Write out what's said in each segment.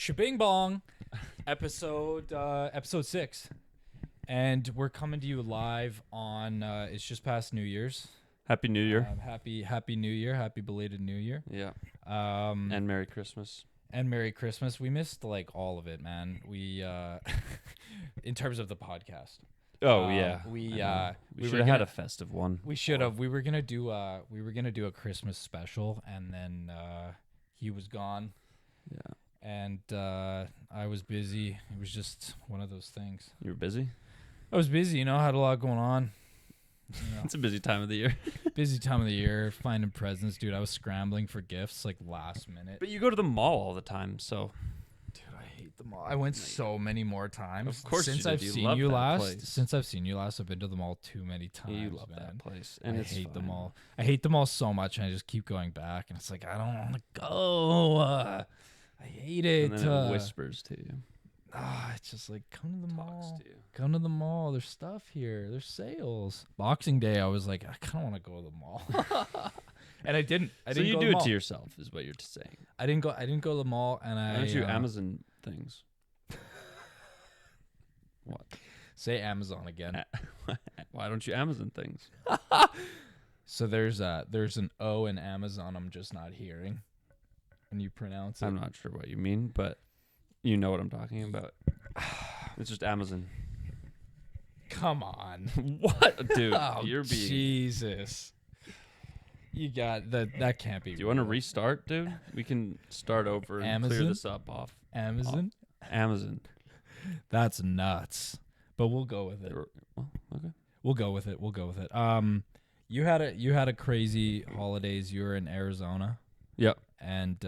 Shabing bong, episode 6, and we're coming to you live on. It's just past New Year's. Happy New Year. Happy New Year. Happy belated New Year. Yeah. And Merry Christmas. And Merry Christmas. We missed like all of it, man. We in terms of the podcast. Oh yeah. We should have had a festive one. We should have. We were gonna do a Christmas special, and then he was gone. Yeah. And I was busy. It was just one of those things. You were busy? I was busy, had a lot going on. It's a busy time of the year. Busy time of the year, finding presents, dude. I was scrambling for gifts like last minute. But you go to the mall all the time, so. Dude, I hate the mall. I went so many more times. Of course, since I've seen you last. Since I've seen you last, I've been to the mall too many times. You love man. that place, and I it's hate the fine. mall. I hate the mall so much, and I just keep going back, and it's like I don't want to go. I hate it. And then it whispers to you. It's just like come to the mall. To you. Come to the mall. There's stuff here. There's sales. Boxing Day, I was like, I kind of want to go to the mall, and I didn't. So you do it to yourself, is what you're saying. I didn't go to the mall, and Why don't you Amazon things? What? Say Amazon again. Why don't you Amazon things? So there's an O in Amazon. I'm just not hearing. And you pronounce it. I'm not sure what you mean, but you know what I'm talking about. It's just Amazon. Come on. What, dude? Oh, you're being. Jesus. You got that. That can't be. Do you want to restart, dude? We can start over and Amazon? clear this up off. Amazon? Amazon. That's nuts. But we'll go with it. Well, okay. We'll go with it. You had a crazy holidays. You were in Arizona. Yep. And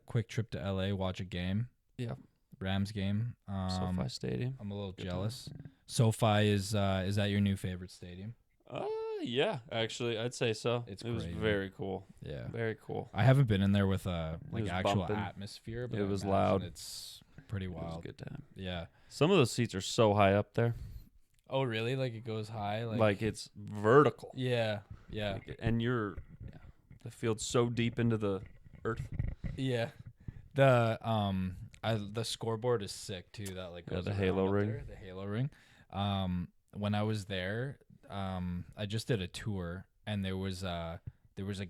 quick trip to LA, watch a game. Yep. Rams game. SoFi Stadium. I'm a little Good jealous. SoFi is that your new favorite stadium? Yeah, actually, I'd say so. It was crazy. very cool. Yeah. Very cool. I haven't been in there with was actual bumping. atmosphere, but It I was imagine loud. It's pretty wild. It was a good time. Yeah. Some of those seats are so high up there. Oh, really? Like it goes high? Like it's vertical. Yeah. Yeah. And the field's so deep into the earth. Yeah. The scoreboard is sick too. That like goes the around halo up ring. there, the halo ring. When I was there, I just did a tour, and there was a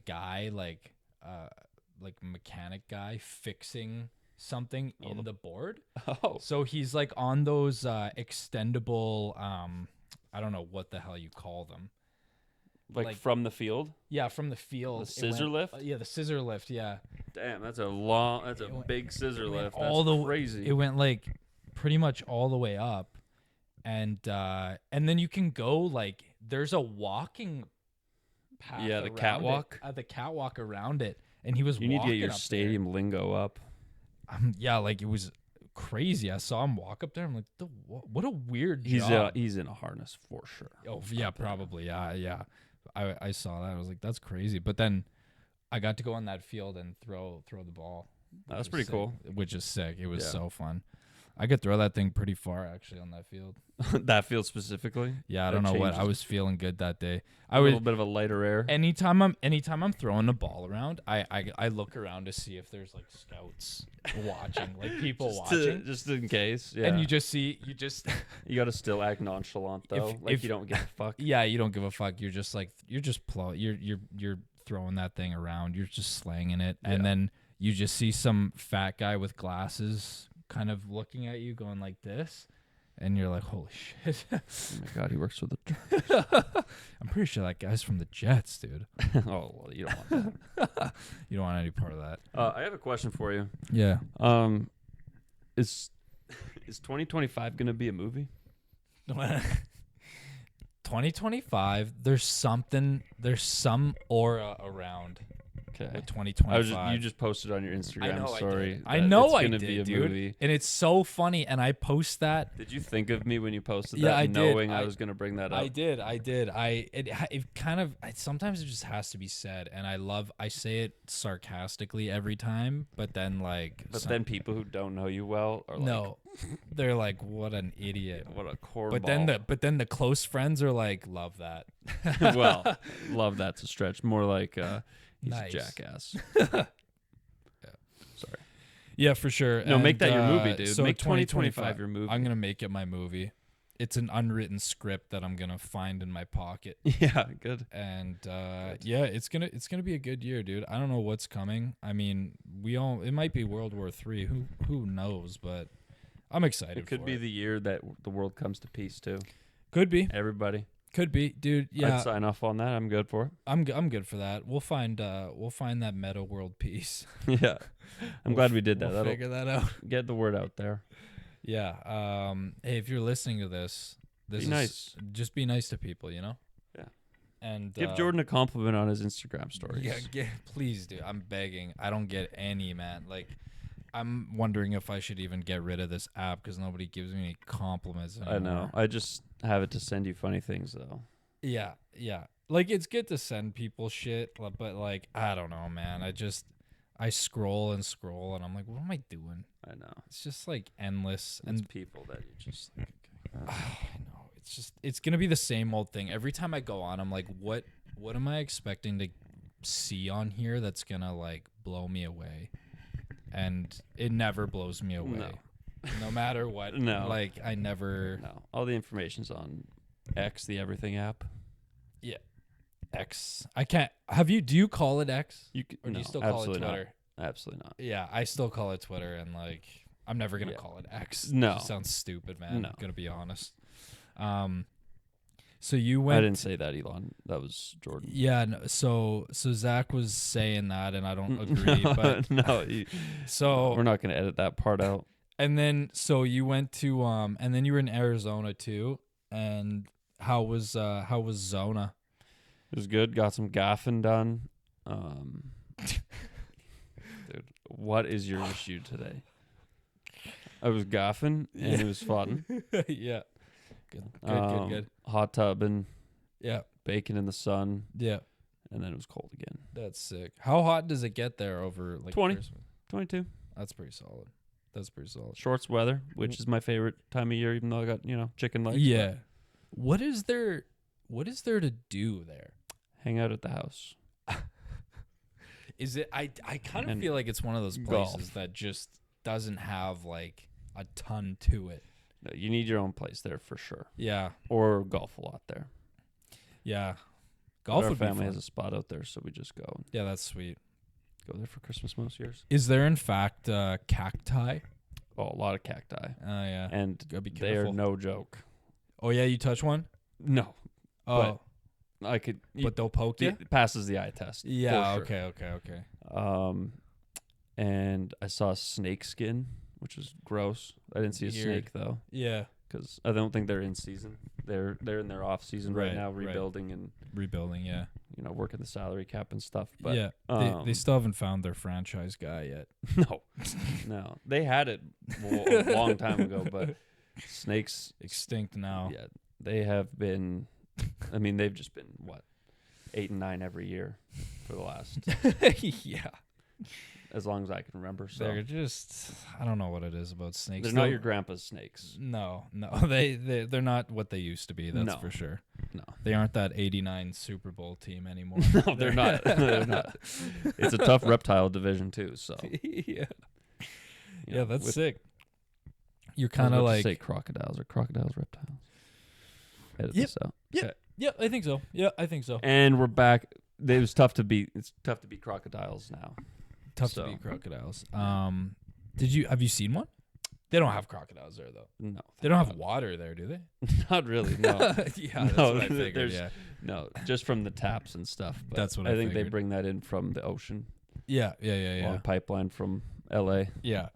guy like mechanic guy fixing something in the board. Oh. So he's like on those extendable. I don't know what the hell you call them. Like from the field? Yeah, from the field. The scissor lift? Yeah, the scissor lift. Yeah. Damn, that's a big scissor lift. All That's the crazy. It went like pretty much all the way up, and then you can go like there's a walking path. Yeah, the around catwalk. it, the catwalk around it, and he was. You need to get your up stadium lingo up. there. Yeah, like it was crazy. I saw him walk up there. I'm like, what a weird job. He's in a harness for sure. Oh yeah, probably. Yeah. I saw that. I was like, that's crazy. But then I got to go on that field and throw the ball. That's pretty cool. Which is sick. It was Yeah. so fun. I could throw that thing pretty far actually on that field. That field specifically? Yeah, I don't know what. I was feeling good that day. A little bit of a lighter air. Anytime I'm throwing the ball around, I look around to see if there's like scouts watching, like people watching. Just in case. Yeah. And you just You got to still act nonchalant though. If you don't give a fuck. Yeah, you don't give a fuck. You're just you're throwing that thing around. You're just slanging it, and then you just see some fat guy with glasses kind of looking at you, going like this, and you're like, "Holy shit!" Oh my god, he works for the. I'm pretty sure that guy's from the Jets, dude. Oh well, you don't want that. You don't want any part of that. I have a question for you. Yeah. Is 2025 gonna be a movie? 2025. There's some aura around. Okay. With 2025. You just posted on your Instagram. I know Sorry. I know I gonna did, be a dude. movie. And it's so funny. And I post that. Did you think of me when you posted Yeah, that, I did. knowing I was gonna bring that up? I did. Sometimes it just has to be said, and I say it sarcastically every time, but then then people who don't know you well are like, no, they're like, what an idiot. what a cornball. But then the close friends are like, love that. Well, love that's a stretch. More like he's Nice. a jackass. Yeah. Sorry. Yeah, for sure. No, make that your movie, dude. So Make 2025 your movie. I'm gonna make it my movie. It's an unwritten script that I'm gonna find in my pocket. Yeah, good. And yeah, it's gonna be a good year, dude. I don't know what's coming. I mean, it might be World War III. Who knows? But I'm excited. It could be the year that the world comes to peace too. Could be. Everybody. Could be, dude. Yeah, I'd sign off on that. I'm good for it. I'm good for that. We'll find that meta world peace. Yeah, I'm glad we did that. We'll That'll figure that out. get the word out there. Yeah. Hey, if you're listening to this Be is nice. Just be nice to people, you know. Yeah. And Give Jordan a compliment on his Instagram stories. Yeah, please, dude. I'm begging. I don't get any, man. Like, I'm wondering if I should even get rid of this app because nobody gives me any compliments anymore. I know. I just have it to send you funny things though. Yeah. Like, it's good to send people shit, but like, I don't know, man. I scroll and I'm like, what am I doing? I know. It's just like endless. It's And people that you just like. I know. It's gonna be the same old thing every time I go on. I'm like, what am I expecting to see on here that's gonna like blow me away? And it never blows me away. No matter what. No. Like, I never. No. All the information's on X, the everything app. Yeah. X. I can't. Do you call it X? Or do you still call it Twitter? Not. Absolutely not. Yeah, I still call it Twitter, and like, I'm never gonna call it X. No. It just sounds stupid, man. No. I'm gonna be honest. So you went. I didn't say that, Elon. That was Jordan. Yeah. No, so Zach was saying that, and I don't agree. But no. So we're not gonna edit that part out. And then so you went to and then you were in Arizona too. And how was Zona? It was good. Got some gaffing done. Dude, what is your issue today? I was gaffing and it was fun. Yeah. Good. Hot tubbing, Yeah. baking in the sun, Yeah. and then it was cold again. That's sick. How hot does it get there over like 20. Christmas? 22. That's pretty solid. Shorts weather, which is my favorite time of year, even though I got, chicken legs. Yeah. What is there to do there? Hang out at the house. Is it I kind of And feel like it's one of those places golf. that just doesn't have like a ton to it. No, you need your own place there for sure. Yeah. Or golf a lot there. Yeah. But Golf our would be family fun. has a spot out there, so we just go and Yeah, that's sweet. go there for Christmas most years. Is there in fact cacti? Oh, a lot of cacti. Oh yeah. And Gotta be they are careful. no joke. Oh yeah, you touch one? No. Oh, I could. but they'll poke you. It passes the eye test. Yeah. for sure. Okay. And I saw a snake skin, which was gross. I didn't see a Weird. snake though, Yeah. because I don't think they're in season. They're in their off season right now, Right. rebuilding and Rebuilding. Yeah. working the salary cap and stuff. But yeah. They still haven't found their franchise guy yet. no, they had it a long time ago. But snakes, Extinct now. yeah, they have been. I mean, they've just been 8 and 9 every year for the last Yeah. as long as I can remember. So They're just. I don't know what it is about snakes. they're not your grandpa's snakes. No. They're not what they used to be. That's No. for sure. No, They aren't that '89 Super Bowl team anymore. no, they're not. They're not. It's a tough reptile division too. So Yeah. you Yeah, know, that's with- sick. You're I was kind of about to like. say crocodiles reptiles. Edit Yep. this out. Yeah, I think so. Yeah, I think so. And we're back. It was tough to beat. It's tough to beat crocodiles now. Tough So- to beat crocodiles. Have you seen one? They don't have crocodiles there though. No, They don't have thank water there, do they? God. Not really. No, Yeah, that's No, what I figured. there's- Yeah. no, just from the taps and stuff. But That's what I think they figured. bring that in from the ocean. Yeah. Long pipeline from L.A. Yeah.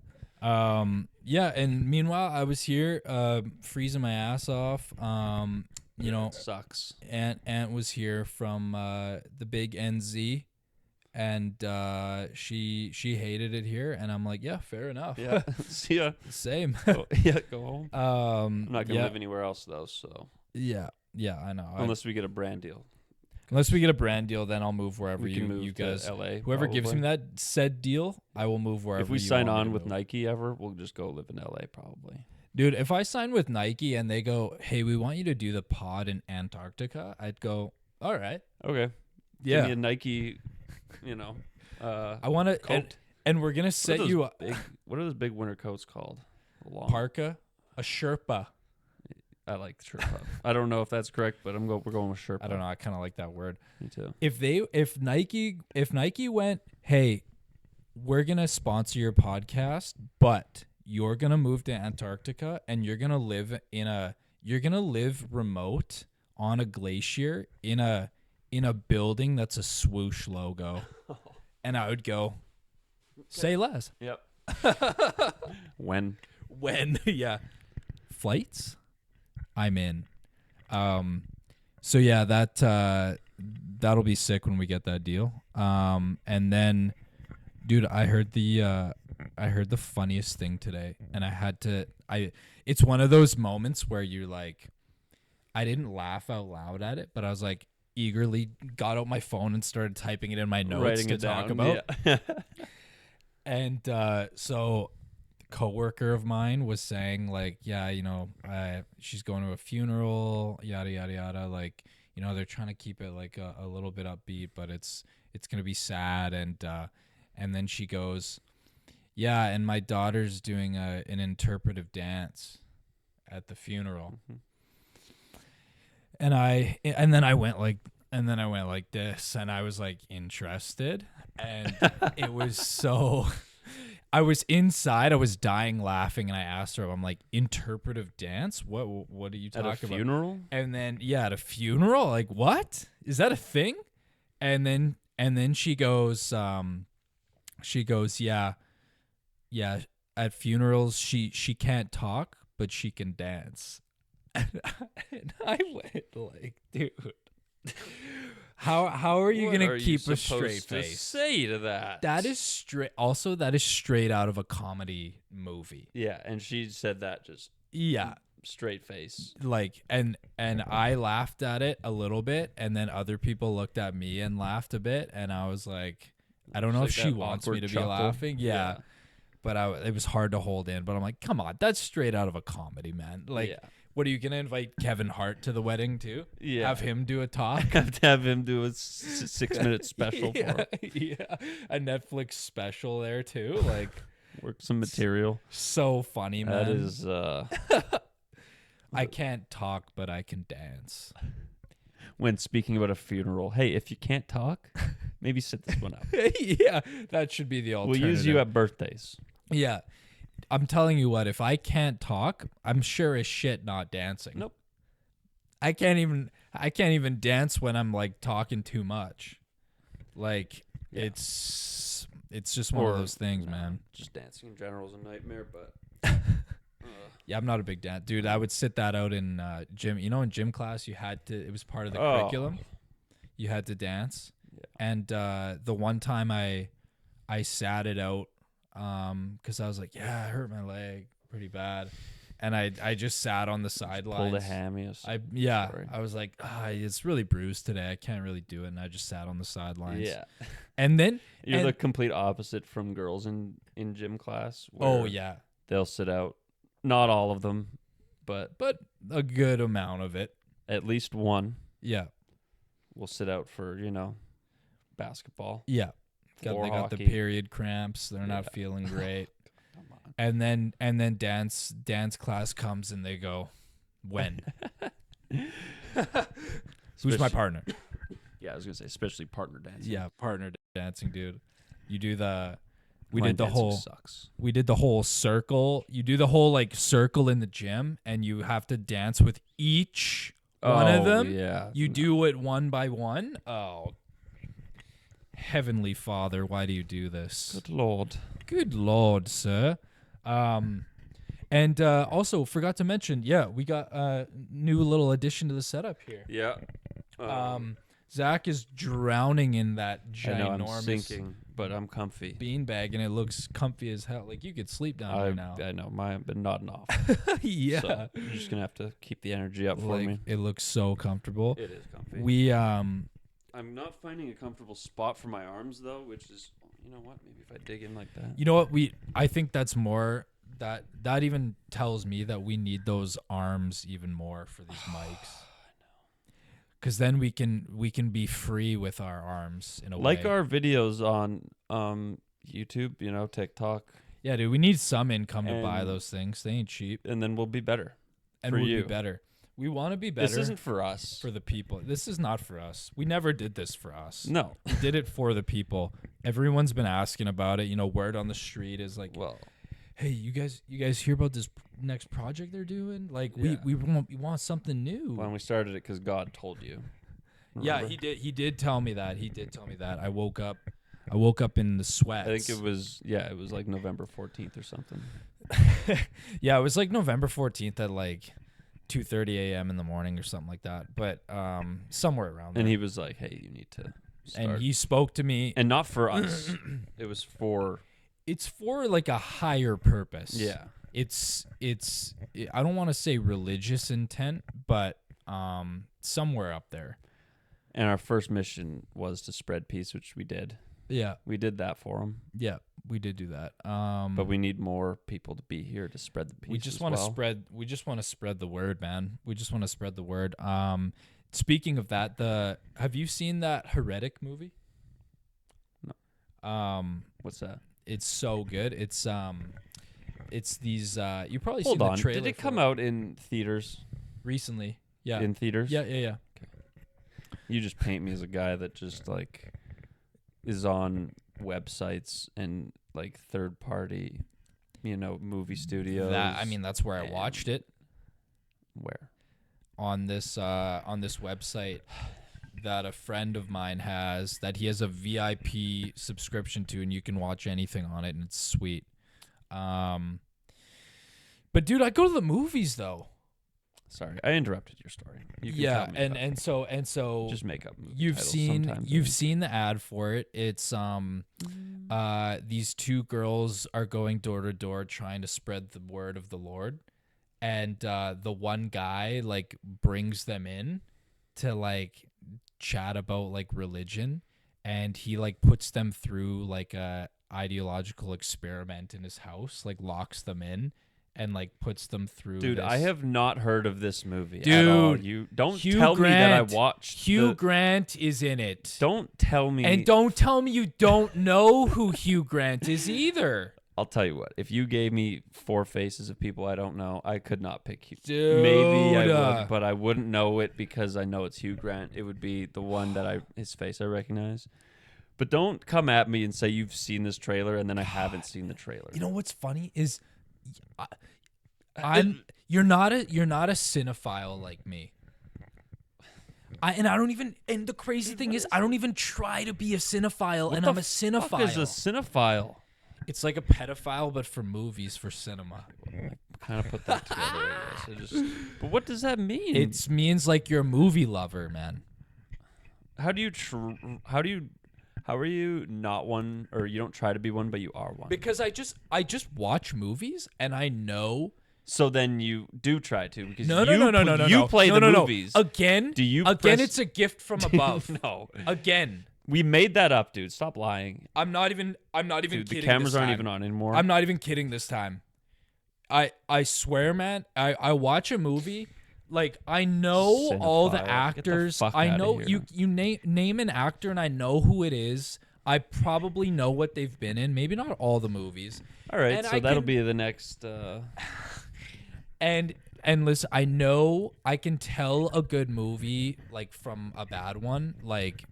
Yeah, and meanwhile I was here freezing my ass off. It sucks. Aunt was here from the big NZ, and she hated it here, and I'm like, yeah, fair enough. Yeah. See ya. Same. Go home. I'm not gonna live anywhere else though. So Yeah, I know. unless we get a brand deal, Unless we get a brand deal, then I'll move wherever we can move you to guys. LA. Whoever gives me probably. that said deal, I will move wherever. If we you sign want me on to with move. Nike ever, we'll just go live in LA probably. Dude, if I sign with Nike and they go, "Hey, we want you to do the pod in Antarctica," I'd go, "All right, Okay. yeah." Give me a Nike, I want to, coat. And we're gonna set you up. What are those big winter coats called? Long. Parka, a Sherpa. I like Sherpa. I don't know if that's correct, but we're going with Sherpa. I don't know. I kind of like that word. Me too. If Nike went, hey, we're gonna sponsor your podcast, but you're gonna move to Antarctica and you're gonna live remote on a glacier in a building that's a swoosh logo, and I would go, say less. Yep. When Yeah, flights, I'm in. So yeah, that'll be sick when we get that deal. And then, dude, I heard the funniest thing today, and it's one of those moments where you're like, I didn't laugh out loud at it, but I was like eagerly got out my phone and started typing it in my notes writing to it talk down. about. Yeah. And so a coworker of mine was saying like, yeah, she's going to a funeral, yada yada yada, like, they're trying to keep it like a little bit upbeat, but it's gonna be sad. And then she goes, yeah, and my daughter's doing an interpretive dance at the funeral. Mm-hmm. And then I went like this, and I was like interested, and it was so. I was inside. I was dying laughing, and I asked her, "I'm like, interpretive dance? What are you talking about?" At a funeral? And then at a funeral, like, what is that a thing? And then she goes, yeah. At funerals, she can't talk, but she can dance. And I went like, dude, how are you gonna keep a straight face? Say to that. That is straight. Also, that is straight out of a comedy movie. Yeah, and she said that just straight face. Like, and I laughed at it a little bit, and then other people looked at me and laughed a bit, and I was like, I don't know if she wants me to be laughing. Yeah. But it was hard to hold in. But I'm like, come on, that's straight out of a comedy, man. Like, what are you gonna invite Kevin Hart to the wedding too? Yeah, have him do a talk. have him do a 6-minute special for it. Yeah, a Netflix special there too. Like, work some material. So funny, man. That is. I can't talk, but I can dance. When speaking about a funeral, hey, if you can't talk, maybe sit this one out. Yeah, that should be the alternative. We'll use you at birthdays. Yeah. I'm telling you what, if I can't talk, I'm sure as shit not dancing. Nope. I can't even dance when I'm like talking too much. Like, it's just one of those things, man. Just dancing in general is a nightmare, but yeah, I'm not a big dance dude. I would sit that out in gym. In gym class it was part of the curriculum. You had to dance. Yeah. And the one time I sat it out because I was like, yeah, I hurt my leg pretty bad, and I just sat on the sidelines. Pulled a hammy. I was like, it's really bruised today. I can't really do it, and I just sat on the sidelines. Yeah, and then you're the complete opposite from girls in gym class. Oh yeah, they'll sit out. Not all of them, but a good amount of it. At least one. Yeah, will sit out for basketball. Yeah. They got the period cramps. They're not feeling great. And then dance class comes and they go, when? Who's my partner? Yeah, I was gonna say, especially partner dancing. Yeah, partner dancing, dude. You do the we Line did the whole sucks. We did the whole circle. You do the whole like circle in the gym, and you have to dance with each one of them. Yeah. You do it one by one. Oh, Heavenly Father, why do you do this? Good Lord, sir. And also forgot to mention, we got a new little addition to the setup here. Yeah. Zach is drowning in that ginormous, I know, I'm sinking, but I'm comfy. Beanbag, and it looks comfy as hell. Like you could sleep down there now. I know, I've been nodding off. Yeah. So you're just gonna have to keep the energy up for me. It looks so comfortable. It is comfy. I'm not finding a comfortable spot for my arms though, which is, you know what? Maybe if I dig in like that. You know what? I think that's more that even tells me that we need those arms even more for these mics. Because then we can be free with our arms in a way. Like our videos on YouTube, TikTok, Yeah, dude, we need some income to buy And- those things. They ain't cheap. and then we'll be better. And for we'll you. be better. We want to be better This isn't for us. for the people. This is not for us. We never did this for us. No. We did it for the people. Everyone's been asking about it. Word on the street is like, Well, hey, you guys hear about this next project they're doing? Like, Yeah. we want something new. when we started it, because God told you. Yeah, Remember? he did tell me that. I woke up in the sweats. I think it was like November 14th or something. Yeah, it was like November 14th at like 2:30 a.m. in the morning or something like that. But somewhere around there. And he was like, "Hey, you need to start." And he spoke to me. and not for us. It was for It's for like a higher purpose. yeah. It's I don't want to say religious intent, but somewhere up there. And our first mission was to spread peace, which we did. Yeah. We did that for him. Yeah, we did do that. But we need more people to be here to spread the peace. we just want to spread the word, man. We just want to spread the word. Speaking of that, have you seen that Heretic movie? No. What's that? It's so good. It's these you probably Hold seen on. the trailer. Did it for come out in theaters? recently? Yeah. In theaters? Yeah. You just paint me as a guy that just like is on websites and like third party, movie studios. That's where I and- watched it. Where? On this website that a friend of mine has, that he has a VIP subscription to, and you can watch anything on it, and it's sweet. But dude, I go to the movies though. Sorry, I interrupted your story. You can Yeah, tell me and so just make up movie you've titles seen sometimes. the ad for it. It's these two girls are going door to door trying to spread the word of the Lord, and the one guy like brings them in to like chat about like religion, and he like puts them through like a ideological experiment in his house, like locks them in and like puts them through. Dude, this. I have not heard of this movie at all. Dude, You don't Hugh tell me that I Grant. watched Hugh Grant is in it. Don't tell me. And don't tell me you don't know who Hugh Grant is either. I'll tell you what. If you gave me 4 faces of people I don't know, I could not pick Hugh. Dude. Maybe I would, but I wouldn't know it because I know it's Hugh Grant. It would be the one that his face I recognize. But don't come at me and say you've seen this trailer and then I haven't seen the trailer. You know what's funny is you're not a cinephile like me. And the crazy thing is I don't even try to be a cinephile, and I'm a cinephile. What is a cinephile? It's like a pedophile, but for movies, for cinema. Kind of put that together, I guess. But what does that mean? It means like you're a movie lover, man. How are you not one, or you don't try to be one, but you are one? Because I just watch movies, and I know. So then you do try to, because No. you play the movies. Again, Do you again? press- It's a gift from above. No. Again, We made that up, dude. Stop lying. I'm not even Dude, kidding. the cameras this aren't time. even on anymore. I'm not even kidding this time. I swear, man. I watch a movie. Like I know all the Cinephile. Get the actors. fuck I outta know here. you name an actor, and I know who it is. I probably know what they've been in. Maybe not all the movies. All right, And so I that'll can- be the next. And listen, I know I can tell a good movie like from a bad one, like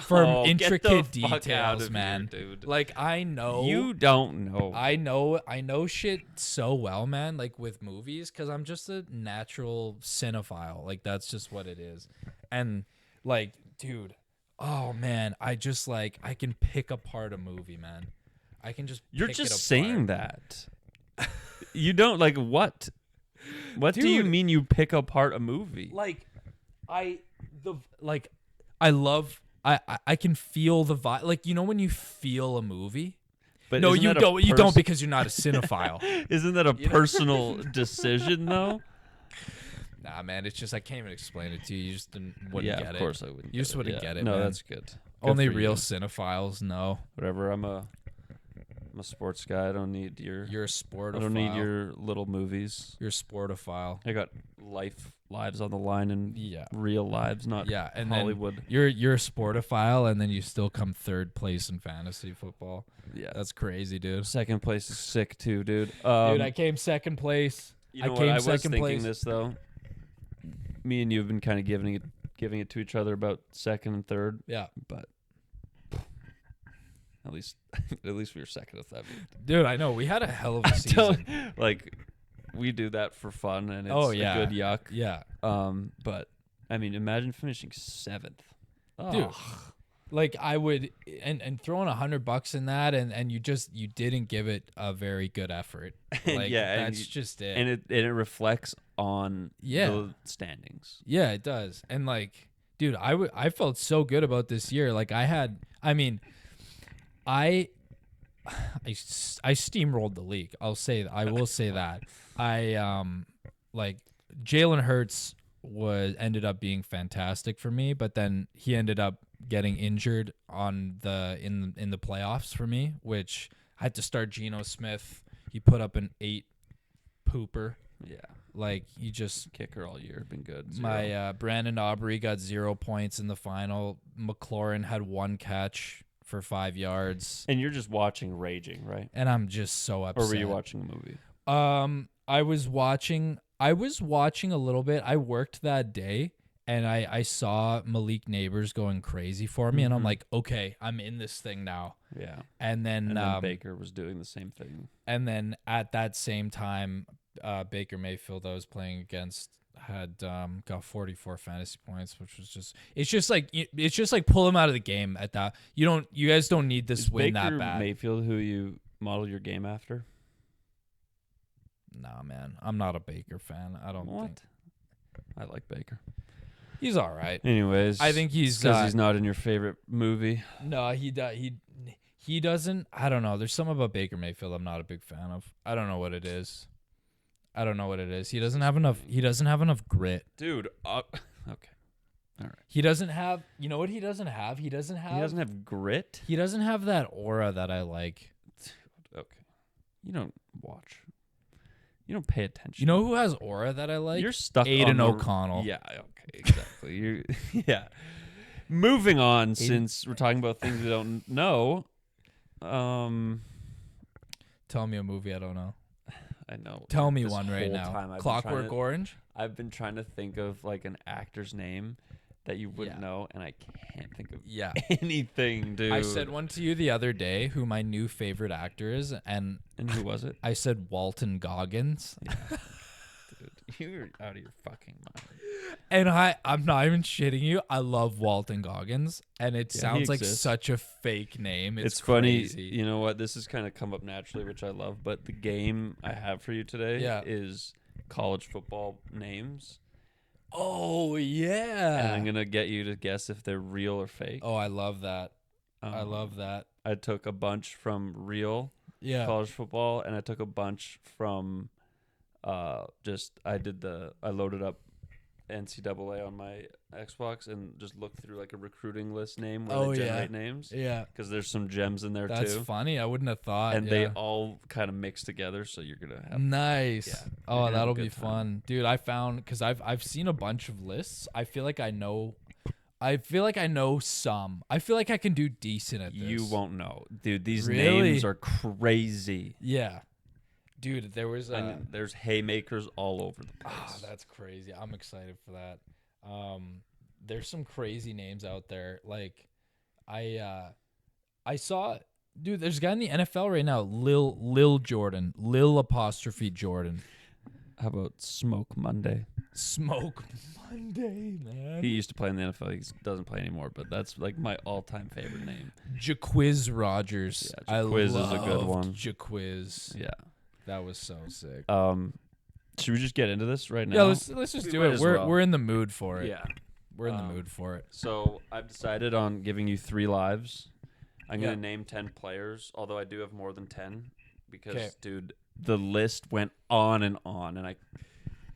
from get the intricate fuck out details, of man. here, dude. Like I know You don't know. I know shit so well, man, like with movies, because I'm just a natural cinephile. Like that's just what it is. And like, dude, oh man, I just like I can pick apart a movie, man. I can just You're pick just it saying apart. that. You don't like what? What do you Dude. mean you pick apart a movie? Like I love I can feel the vibe. Like, you know when you feel a movie? But No, isn't you that a don't. You don't pers- because you're not a cinephile. Isn't that a personal decision though? Nah, man. It's just I can't even explain it to you. You just wouldn't Yeah, get of it. course I wouldn't. You just get wouldn't yeah. get it, No, man. that's good. Only Good for real you. cinephiles know. Whatever. I'm a sports guy. I don't need your. You're a sportophile. I don't need your little movies. You're a sportophile. I got life lives on the line and real lives, not and Hollywood. Then you're a sportophile, and then you still come third place in fantasy football. Yeah, that's crazy, dude. Second place is sick too, dude. Dude, I came second place. You know what? I was thinking this though. Me and you have been kind of giving it to each other about second and third. Yeah, but at least we were second at that. Dude, I know we had a hell of a season. Like we do that for fun, and it's a good yuck. Yeah. But I mean, imagine finishing 7th. Dude. Like I would, and throwing $100 in that, and you didn't give it a very good effort. Like, that's just it. And it reflects on the standings. Yeah, it does. And like, dude, I felt so good about this year. Like I steamrolled the league. I will say that. Like Jalen Hurts ended up being fantastic for me, but then he ended up getting injured in the playoffs for me, which I had to start Geno Smith. He put up an 8 pooper. Yeah. Like he just kicker all year, been good. 0. My Brandon Aubrey got 0 points in the final. McLaurin had 1 catch for 5 yards. And you're just watching raging, right? And I'm just so upset. Or were you watching a movie? I was watching a little bit. I worked that day, and I saw Malik Neighbors going crazy for me, and I'm like, okay, I'm in this thing now. Yeah. And then Baker was doing the same thing. And then at that same time, Baker Mayfield I was playing against had got 44 fantasy points, which was it's just like pull him out of the game at that. You guys don't need this win Baker that bad. Mayfield who you model your game after? Nah, man, I'm not a Baker fan. I don't think. I like Baker. He's all right. Anyways, I think he's because he's not in your favorite movie. No, he doesn't. I don't know. There's something about Baker Mayfield I'm not a big fan of. I don't know what it is. He doesn't have enough. He doesn't have enough grit, dude. Okay, all right. He doesn't have. You know what he doesn't have? He doesn't have grit. He doesn't have that aura that I like. Okay, you don't watch. You don't pay attention. You know who has aura that I like? You're stuck. Aiden O'Connell. Yeah. Okay. Exactly. Yeah. Moving on, since we're talking about things we don't know. Tell me a movie I don't know. I know. Tell me one right now. Clockwork Orange? I've been trying to think of like an actor's name that you wouldn't know, and I can't think of anything, dude. I said one to you the other day who my new favorite actor is, and who was it? I said Walton Goggins. Yeah. Dude, you're out of your fucking mind. And I'm not even shitting you. I love Walton Goggins, and it sounds like such a fake name. It's funny. Crazy. You know what? This has kind of come up naturally, which I love. But the game I have for you today is college football names. Oh, yeah. And I'm going to get you to guess if they're real or fake. Oh, I love that. I love that. I took a bunch from real college football, and I took a bunch from I loaded up NCAA on my Xbox and just looked through like a recruiting list name where they generate names. Yeah. Because there's some gems in there too. That's funny. I wouldn't have thought. And they all kind of mix together, so you're going to have... Nice. Yeah, oh, that'll be fun. Dude, I found... Because I've seen a bunch of lists. I feel like I know some. I feel like I can do decent at this. You won't know. Dude, these names are crazy. Yeah. Dude, there's haymakers all over the place. Oh, that's crazy. I'm excited for that. There's some crazy names out there. Like, I saw, dude, there's a guy in the NFL right now, Lil Jordan, Lil apostrophe Jordan. How about Smoke Monday? Smoke Monday, man. He used to play in the NFL. He doesn't play anymore, but that's like my all-time favorite name. Jaquiz Rogers. Yeah, Jaquiz is a good one. Jaquiz. Yeah. That was so sick. Should we just get into this right now? Yeah, let's just do it. We're in the mood for it. Yeah. We're in the mood for it. So I've decided on giving you 3 lives. I'm going to name 10 players, although I do have more than 10 because, dude, the list went on, and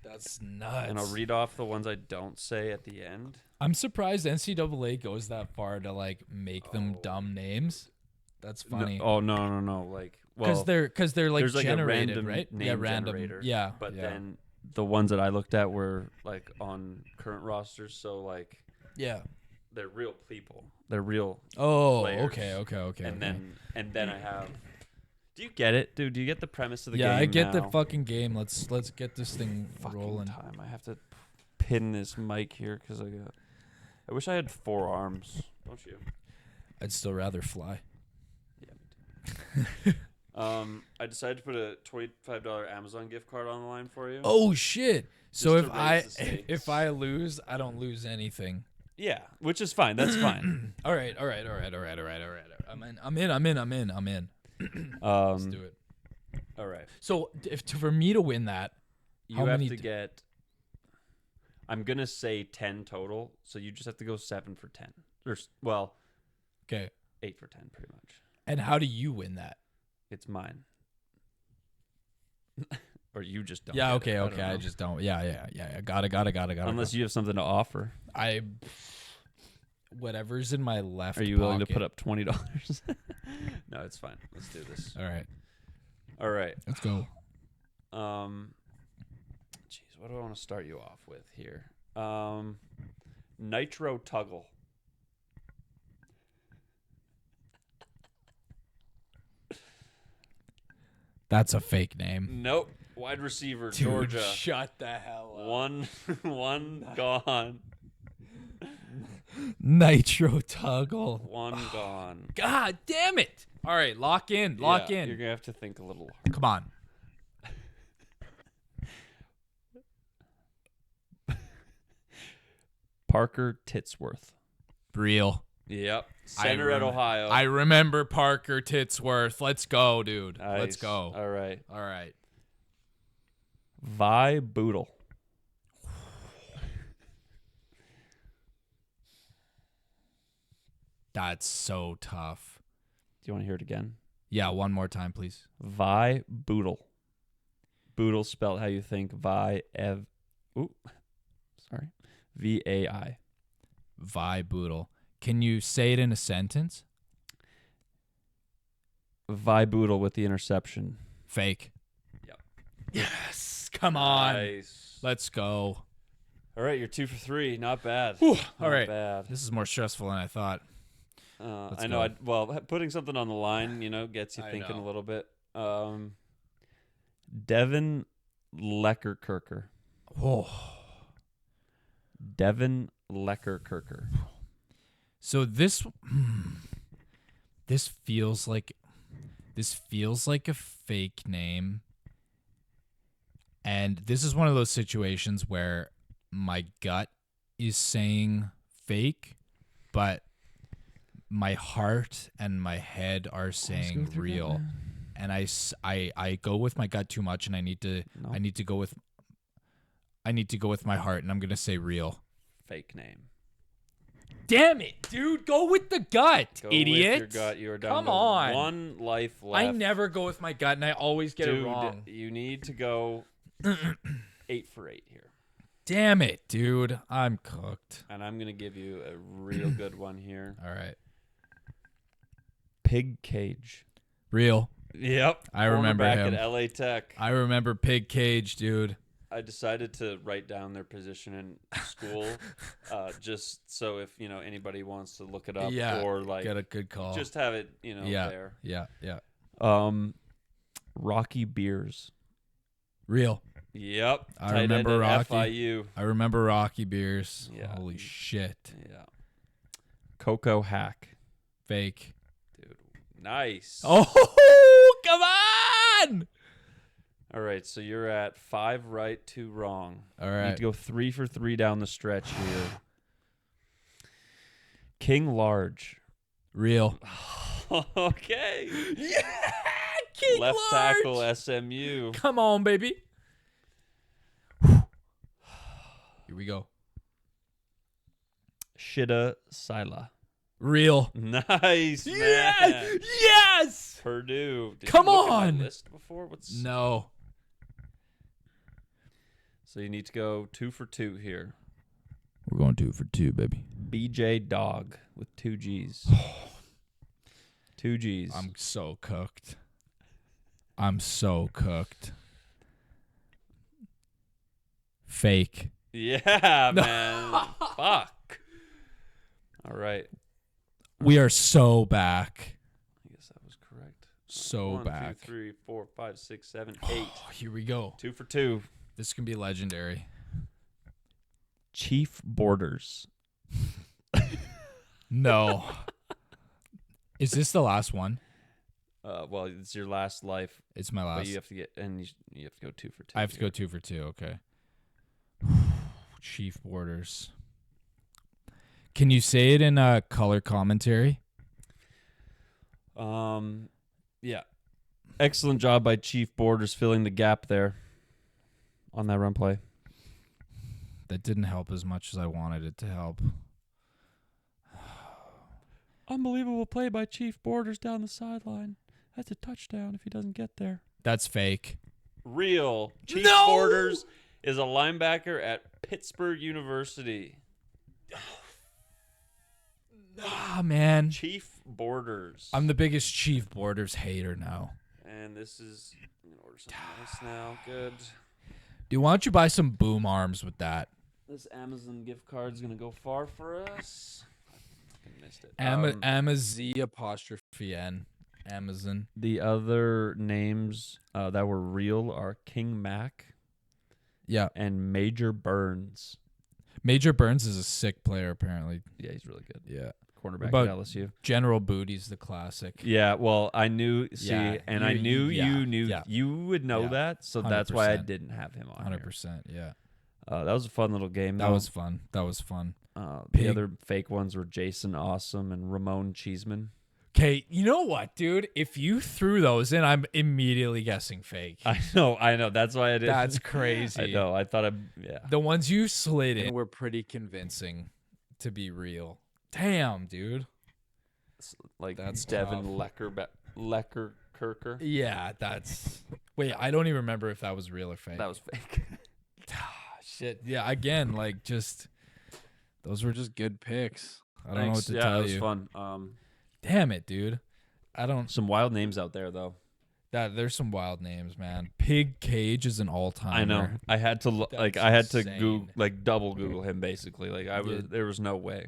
that's nuts. And I'll read off the ones I don't say at the end. I'm surprised NCAA goes that far to like make them dumb names. That's funny. No. Like, well, because they're like there's like generated, a random right? name random generator. Yeah, But then the ones that I looked at were like on current rosters, so like they're real people. They're real. Players. Okay. And then I have. Do you get it, dude? Do you get the premise of the game? Yeah, I get the now? fucking game. Let's get this thing rolling. Time. I have to pin this mic here because I wish I had 4 arms. Don't you? I'd still rather fly. Yeah. I decided to put a $25 Amazon gift card on the line for you. Oh shit! So Just if I lose, I don't lose anything. Yeah, which is fine. That's fine. All right. I'm in. Let's do it. All right. So for me to win that, you have to get. I'm gonna say 10 total, so you just have to go 7 for 10. Okay. 8 for 10, pretty much. And how do you win that? It's mine. Or you just don't. Yeah. Okay. I just don't. Yeah. Got it. Unless you have something to offer. Whatever's in my left. Are you willing to put up $20? No, it's fine. Let's do this. All right. Let's go. Jeez, what do I want to start you off with here? Nitro Tuggle. That's a fake name. Nope. Wide receiver, Dude, Georgia. Shut the hell up. One gone. Nitro Tuggle. One gone. God damn it. All right, lock in. You're going to have to think a little. Come on. Parker Titsworth. Real. Yep. Center at Ohio. I remember Parker Titsworth. Let's go, dude. Nice. Let's go. All right. Vi Boodle. That's so tough. Do you want to hear it again? Yeah, one more time, please. Vi Boodle. Boodle spelled how you think. Vai. V-A-I. Vi Boodle. Can you say it in a sentence? Vi Boodle with the interception. Fake. Yep. Yes. Come on. Nice. Let's go. All right, you're 2 for 3. Not bad. Whew. All Not right. bad. This is more stressful than I thought. I know. Putting something on the line, gets you thinking a little bit. Devin Leckerkirker. Oh. Devin Leckerkirker. So this feels like a fake name. And this is one of those situations where my gut is saying fake, but my heart and my head are saying real. And I go with my gut too much, and I need to go with my heart, and I'm gonna say real. Fake name. Damn it, dude! Go with the gut, idiot. With your gut. You are down Come to on. 1 life left. I never go with my gut, and I always get it wrong. You need to go 8 for 8 here. Damn it, dude! I'm cooked. And I'm gonna give you a real good one here. All right. Pig Cage. Real. Yep. I remember back him. at LA Tech. I remember Pig Cage, dude. I decided to write down their position in school, just so if anybody wants to look it up, or like get a good call, just have it there. Yeah. Rocky Beers. Real. Yep. I remember Rocky. FIU. I remember Rocky Beers. Yeah. Holy shit. Yeah. Coco Hack. Fake. Dude, nice. Oh, come on! All right, so you're at 5 right, 2 wrong. All right. You need to go 3 for 3 down the stretch here. King Large. Real. Okay. Yeah, King Left Large. tackle SMU. Come on, baby. Here we go. Shida Sila. Real. Nice, man. Yes. Purdue. Did Come you look on. at my list before? No. So you need to go 2 for 2 here. We're going 2 for 2, baby. BJ Dog with 2 G's. 2 G's. I'm so cooked. Fake. Yeah, man. Fuck. All right. We are so back. I guess that was correct. So 1, back. 2, 3, 4, 5, 6, 7, 8. Here we go. 2 for 2. This can be legendary. Chief Borders. No. Is this the last one? Well, it's your last life. It's my last. But you have to get, and you have to go 2 for 2. I have to go 2 for 2. Okay. Chief Borders. Can you say it in a color commentary? Yeah. Excellent job by Chief Borders filling the gap there on that run play. That didn't help as much as I wanted it to help. Unbelievable play by Chief Borders down the sideline. That's a touchdown if he doesn't get there. That's fake. Real. Chief Borders is a linebacker at Pittsburgh University. Ah, man. Chief Borders. I'm the biggest Chief Borders hater now. And this is, I'm going to order something nice now. Good. Dude, why don't you buy some boom arms with that? This Amazon gift card's going to go far for us. I fucking missed it. Amazon. Amazon. The other names that were real are King Mac. Yeah. And Major Burns. Major Burns is a sick player, apparently. Yeah, he's really good. Yeah. Cornerback About at LSU. General Booty's the classic. Yeah, well, I knew, Yeah, I knew you knew yeah. you would know Yeah. that, so that's why I 100%. didn't have him on 100%, yeah. That was a fun little game, That though. was fun. The Pig. other fake ones were Jason Awesome and Ramon Cheeseman. Okay, you know what, dude? If you threw those in, I'm immediately guessing fake. I know. That's why I did. That's crazy. I know. I thought The ones you slid in were pretty convincing to be real. Damn, dude. Like That's Devin tough. Lecker Kirker. Yeah, that's... Wait, I don't even remember if that was real or fake. That was fake. Shit. Yeah, again, like, just... Those were just good picks. I don't know what to tell you. Yeah, it was fun. Damn it, dude. I don't... Some wild names out there, though. There's some wild names, man. Pig Cage is an all-timer. I know. I had to look, That's I had to insane. Google, double Google him basically. There was no way.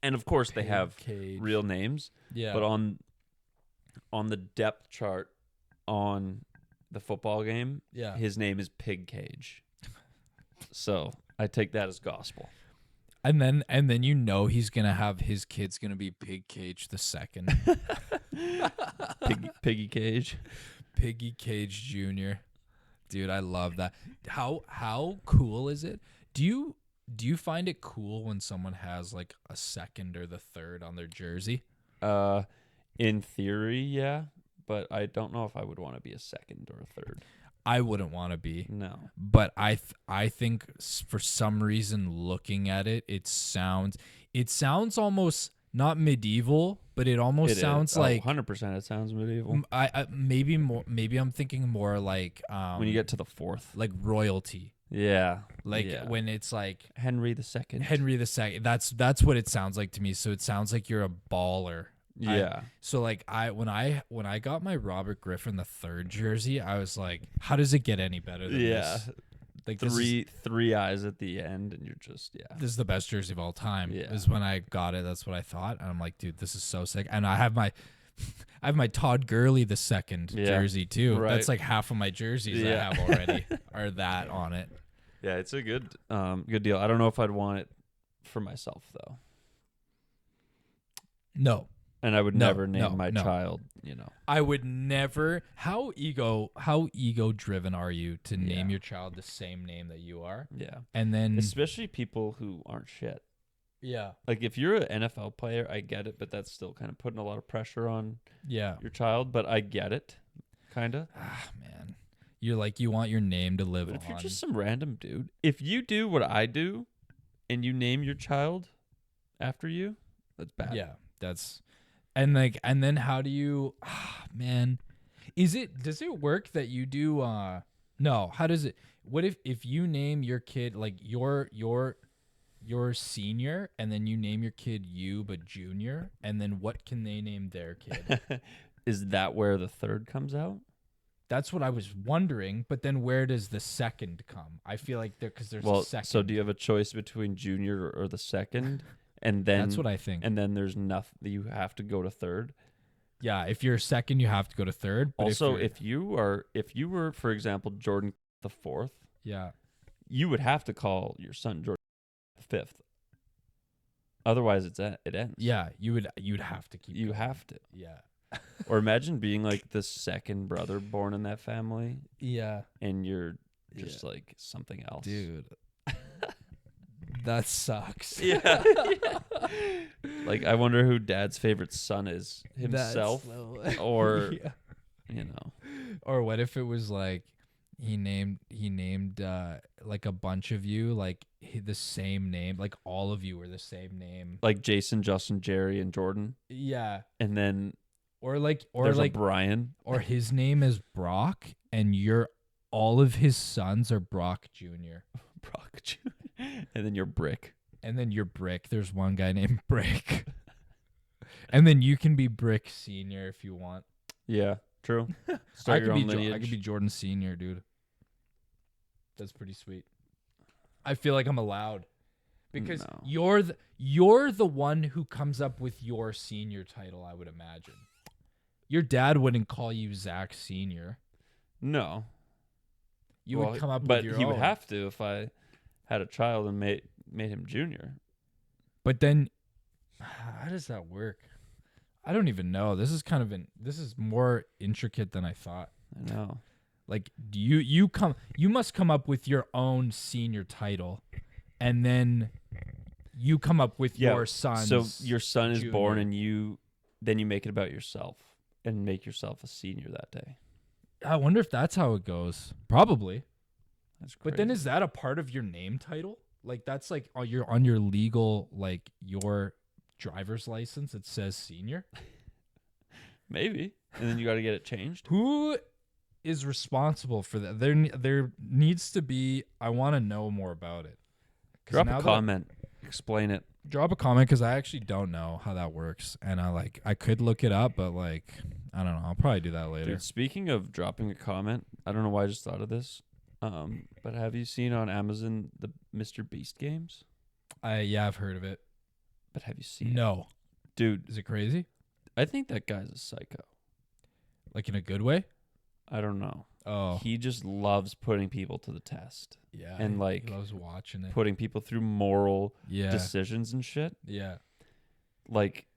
And of course they Pig have Cage. real names. Yeah. But on the depth chart on the football game, Yeah. his name is Pig Cage. So I take that as gospel. And then he's gonna have his kid's gonna be Pig Cage the second. Piggy Cage. Piggy Cage Jr. Dude, I love that. How cool is it? Do you find it cool when someone has like a second or the third on their jersey? In theory, yeah. But I don't know if I would want to be a second or a third. I wouldn't want to be. No. But I think for some reason looking at it, it sounds almost not medieval, but it almost sounds like 100%. It sounds medieval. Maybe I'm thinking more like when you get to the fourth, like royalty. Yeah. When it's like Henry II. Henry II. That's what it sounds like to me. So it sounds like you're a baller. Yeah. So like when I got my Robert Griffin III jersey, I was like, how does it get any better than this? Like three eyes at the end, and you're just this is the best jersey of all time. Yeah. Is when I got it. That's what I thought, and I'm like, dude, this is so sick. And I have my Todd Gurley II jersey too. Right. That's like half of my jerseys I have already are that on it. Yeah, it's a good deal. I don't know if I'd want it for myself though. No. And I would never name my child, I would never. How ego driven are you to name your child the same name that you are? Yeah. And then especially people who aren't shit. Yeah. Like if you're an NFL player, I get it, but that's still kind of putting a lot of pressure on your child, but I get it. Kind of. Ah, man. You're like, you want your name to live on. If you're just some random dude, if you do what I do and you name your child after you, that's bad. Yeah. And then how do you, man, does it work that you do, no, how does it, what if you name your kid, like your senior, and then you name your kid but junior, and then what can they name their kid? Is that where the third comes out? That's what I was wondering. But then where does the second come? I feel like because there's a second. So do you have a choice between junior or the second? And then that's what I think. And then there's nothing. You have to go to third. Yeah, if you're second, you have to go to third. But also, if you were, for example, Jordan the fourth, yeah, you would have to call your son Jordan the fifth. Otherwise, it ends. Yeah, you'd have to keep. You going. have to. Yeah. Or imagine being like the second brother born in that family. Yeah. And you're just like something else, dude. That sucks. Yeah. Like, I wonder who Dad's favorite son is, himself, or you know, or what if it was like he named like a bunch of you like the same name, like all of you were the same name, like Jason, Justin, Jerry, and Jordan. Yeah, and then there's like Brian, or his name is Brock, and all of his sons are Brock Jr. Brock Jr. And then you're Brick. And then you're Brick. There's one guy named Brick. And then you can be Brick Senior if you want. Yeah, true. Start your own lineage. I could be Jordan Senior, dude. That's pretty sweet. I feel like I'm allowed because you're the one who comes up with your senior title, I would imagine. Your dad wouldn't call you Zach Senior. No. You would come up with your own. But he would have to if I had a child and made him junior. But then how does that work? I don't even know. This is more intricate than I thought. I know. Like, do you must come up with your own senior title, and then you come up with your son's. So your son is junior. born, and then you make it about yourself and make yourself a senior that day. I wonder if that's how it goes. Probably. That's crazy. But then is that a part of your name title? Like, that's like on your legal, like your driver's license, it says senior? Maybe. And then you got to get it changed. Who is responsible for that? There needs to be, I want to know more about it. Drop a comment. Explain it. Drop a comment, because I actually don't know how that works. And I could look it up, but like, I don't know. I'll probably do that later. Dude, speaking of dropping a comment, I don't know why I just thought of this. But have you seen on Amazon the Mr. Beast games? Yeah, I've heard of it. But have you seen No. it? Dude. Is it crazy? I think that guy's a psycho. Like in a good way? I don't know. Oh. He just loves putting people to the test. Yeah. And like he loves watching it. Putting people through moral decisions and shit. Yeah. Like,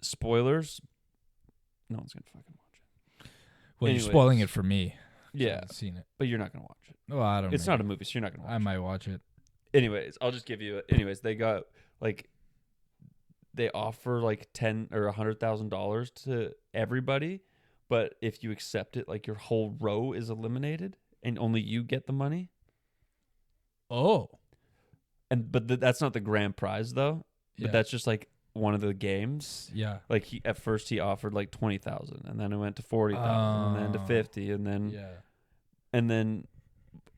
spoilers, no one's gonna fucking watch it. Well, you're spoiling it for me. Yeah. I haven't seen it. But you're not gonna watch it. Well, I don't know. It's not a movie, so you're not gonna watch it. I might watch it. Anyways, I'll just give you they got like, they offer like $10,000 or $100,000 to everybody, but if you accept it, like your whole row is eliminated and only you get the money. Oh. But that's not the grand prize though. But that's just like one of the games. Yeah. Like at first he offered like 20,000, and then it went to 40,000, and then to 50, and then and then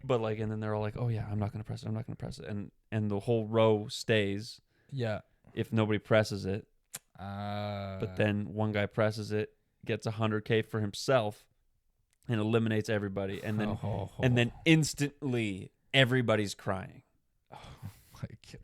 they're all like, "Oh yeah, I'm not gonna press it. I'm not gonna press it," and the whole row stays. Yeah. If nobody presses it. But then one guy presses it, gets 100K for himself, and eliminates everybody, and then instantly everybody's crying. Oh my God.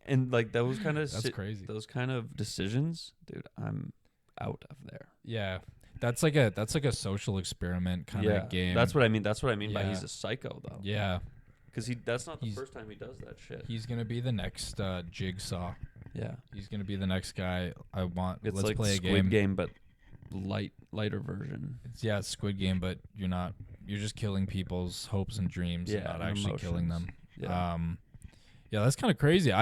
And like those kind of that's crazy. Those kind of decisions, dude, I'm out of there. Yeah. That's like a social experiment kind of game. That's what I mean. That's what I mean by he's a psycho though. Yeah. Because that's not the first time he does that shit. He's gonna be the next Jigsaw. Yeah. He's gonna be the next guy. It's let's like play a Squid Game, but lighter version. It's Squid Game, but you're just killing people's hopes and dreams and not actually killing them. Yeah. That's kind of crazy.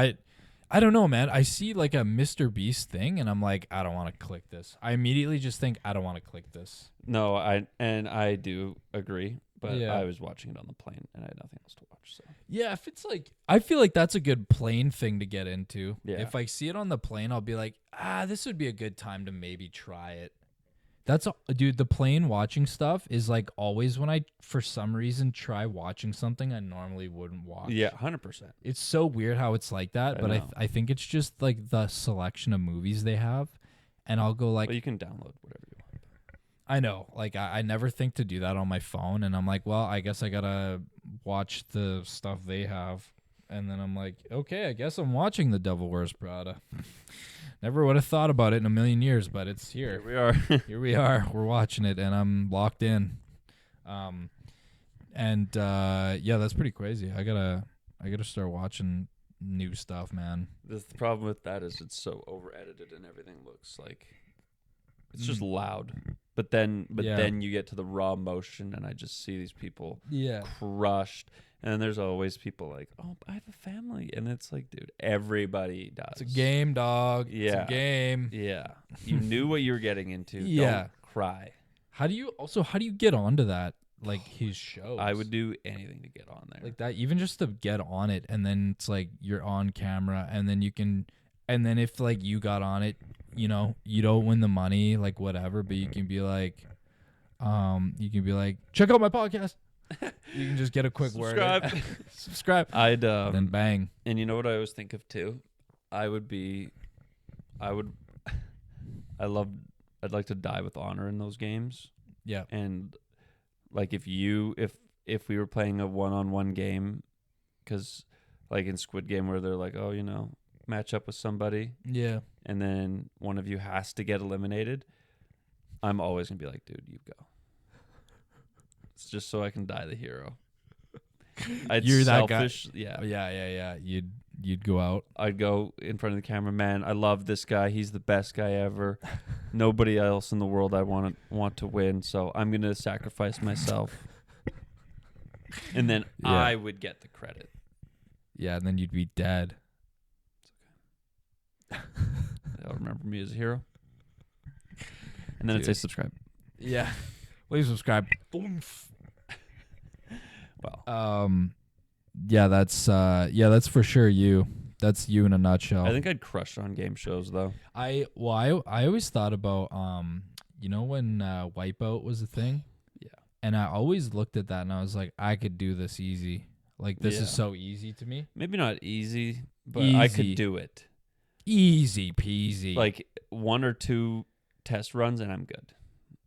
I don't know, man. I see like a Mr. Beast thing, and I'm like, I don't want to click this. I immediately just think, I don't want to click this. No, I do agree, but I was watching it on the plane, and I had nothing else to watch. So yeah, if it's like, I feel like that's a good plane thing to get into. Yeah. If I see it on the plane, I'll be like, this would be a good time to maybe try it. Dude, the plane watching stuff is like always when I, for some reason, try watching something I normally wouldn't watch. Yeah, 100%. It's so weird how it's like that, but I think it's just like the selection of movies they have, and I'll go like... Well, you can download whatever you want. I know. Like, I never think to do that on my phone. And I'm like, well, I guess I got to watch the stuff they have. And then I'm like, okay, I guess I'm watching The Devil Wears Prada. Never would have thought about it in a million years, but it's here. Here we are. Here we are. We're watching it, and I'm locked in. Yeah, that's pretty crazy. I gotta start watching new stuff, man. The problem with that is it's so over edited and everything looks like it's just loud. But then you get to the raw motion, and I just see these people crushed. And then there's always people like, oh, I have a family. And it's like, dude, everybody does. It's a game, dog. Yeah. It's a game. Yeah. You knew what you were getting into. Yeah. Don't cry. How do you get onto that? Like his shows? I would do anything to get on there. Like that, even just to get on it. And then it's like you're on camera. And then if like you got on it, you know, you don't win the money, like whatever, but you can be like, check out my podcast. You can just get a quick Subscribe. word. Subscribe. I'd then bang. And you know what I always think of too? I'd like to die with honor in those games. Yeah. And like if we were playing a one-on-one game, because like in Squid Game where they're like, oh, you know, match up with somebody. Yeah. And then one of you has to get eliminated. I'm always gonna be like, dude, you go. It's just so I can die the hero. You're selfish. That guy. Yeah. You'd go out. I'd go in front of the camera, man. I love this guy. He's the best guy ever. Nobody else in the world I want to win. So I'm gonna sacrifice myself, and then I would get the credit. Yeah, and then you'd be dead. It's okay. They'll remember me as a hero. And then I'd say subscribe. Yeah. Please subscribe. Well, that's for sure you. That's you in a nutshell. I think I'd crush on game shows though. I always thought about you know when Wipeout was a thing? Yeah. And I always looked at that and I was like, I could do this easy. Like this is so easy to me. Maybe not easy, but I could do it. Easy peasy. Like 1 or 2 test runs and I'm good.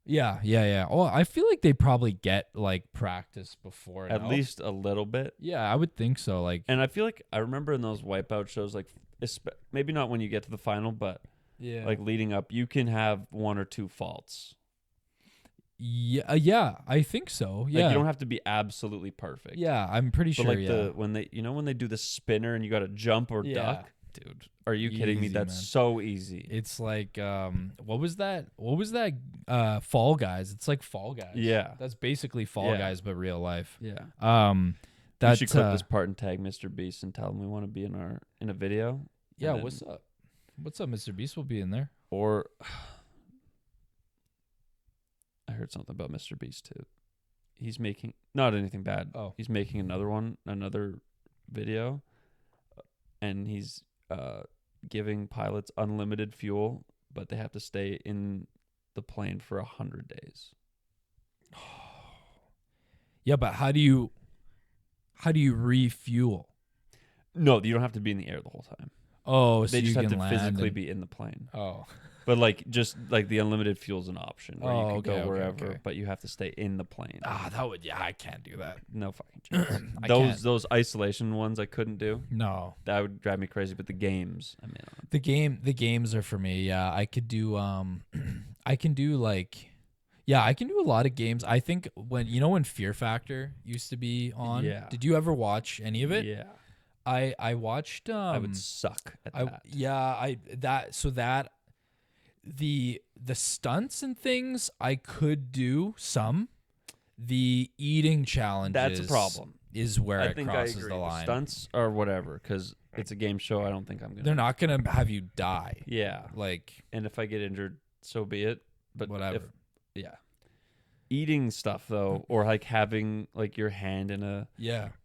Yeah. Oh, I feel like they probably get like practice before. At least a little bit. Yeah, I would think so. Like, and I feel like I remember in those Wipeout shows, like maybe not when you get to the final, but like leading up, you can have 1 or 2 faults. Yeah, I think so. Yeah, like you don't have to be absolutely perfect. Yeah, I'm pretty sure. But like when they do the spinner and you got to jump or duck. Dude, are you kidding me? That's so easy. It's like, what was that? Fall Guys. It's like Fall Guys. Yeah. That's basically Fall Guys, but real life. Yeah. We should clip this part and tag Mr. Beast and tell him we want to be in a video. Yeah. What's up? What's up, Mr. Beast? Will be in there. Or I heard something about Mr. Beast too. He's making not anything bad. Oh. He's making another video, and he's giving pilots unlimited fuel, but they have to stay in the plane for 100 days. Yeah, but how do you refuel? No, you don't have to be in the air the whole time. Oh, so they just have to land physically be in the plane. Oh. But like just like the unlimited fuel is an option where you can go wherever, okay. but you have to stay in the plane. I can't do that. No fucking chance. Those isolation ones I couldn't do. No. That would drive me crazy, but the games, I'm in on. The games are for me. Yeah, I could do I can do a lot of games. I think when Fear Factor used to be on. Yeah. Did you ever watch any of it? Yeah. I watched I would suck at that. The stunts and things I could do some. The eating challenges. That's a problem. Is where I it think crosses I agree. the line. Stunts or whatever, because it's a game show. I don't think I'm gonna. They're not gonna have you die. Yeah. Like, and if I get injured, so be it. But whatever. Eating stuff though, or like having like your hand in a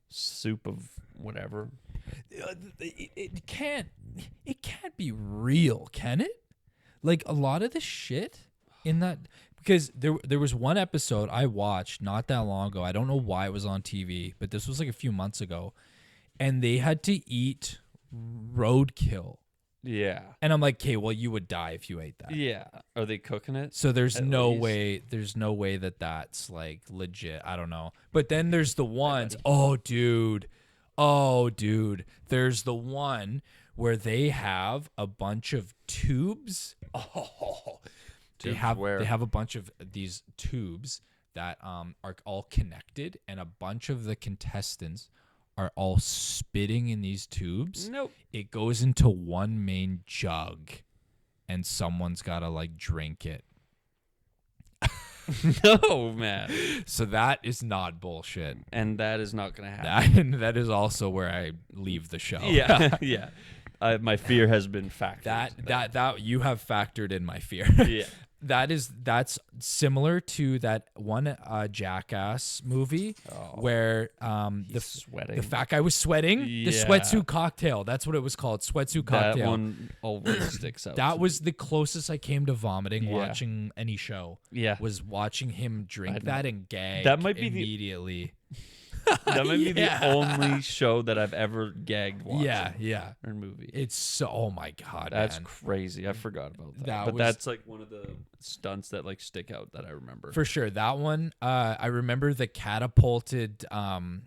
soup of whatever. It can't be real, can it? Like a lot of the shit in that, because there was one episode I watched not that long ago. I don't know why it was on TV, but this was like a few months ago, and they had to eat roadkill Yeah. And I'm like, okay, well, you would die if you ate that. Yeah. Are they cooking it? So there's no way that that's like legit. I don't know. But then there's the ones. Oh, dude. There's the one where they have a bunch of tubes. Oh, they have a bunch of these tubes that are all connected, and a bunch of the contestants are all spitting in these tubes. Nope. It goes into one main jug, and someone's got to like drink it. No, man. So that is not bullshit. And that is not going to happen. That is also where I leave the show. Yeah. Yeah. My fear has been factored. That you have factored in my fear. Yeah. That's similar to that one Jackass movie where the fat guy was sweating. The sweatsuit cocktail. That's what it was called. Sweatsuit cocktail. That one always sticks out. That was the closest I came to vomiting watching any show. Yeah. Was watching him drink that and gag that might be immediately. That might be the only show that I've ever gagged watching. Yeah. Or movie. It's so, oh my God, that's man. crazy. I forgot about that. That's like one of the stunts that like stick out that I remember. For sure. That one, I remember the catapulted the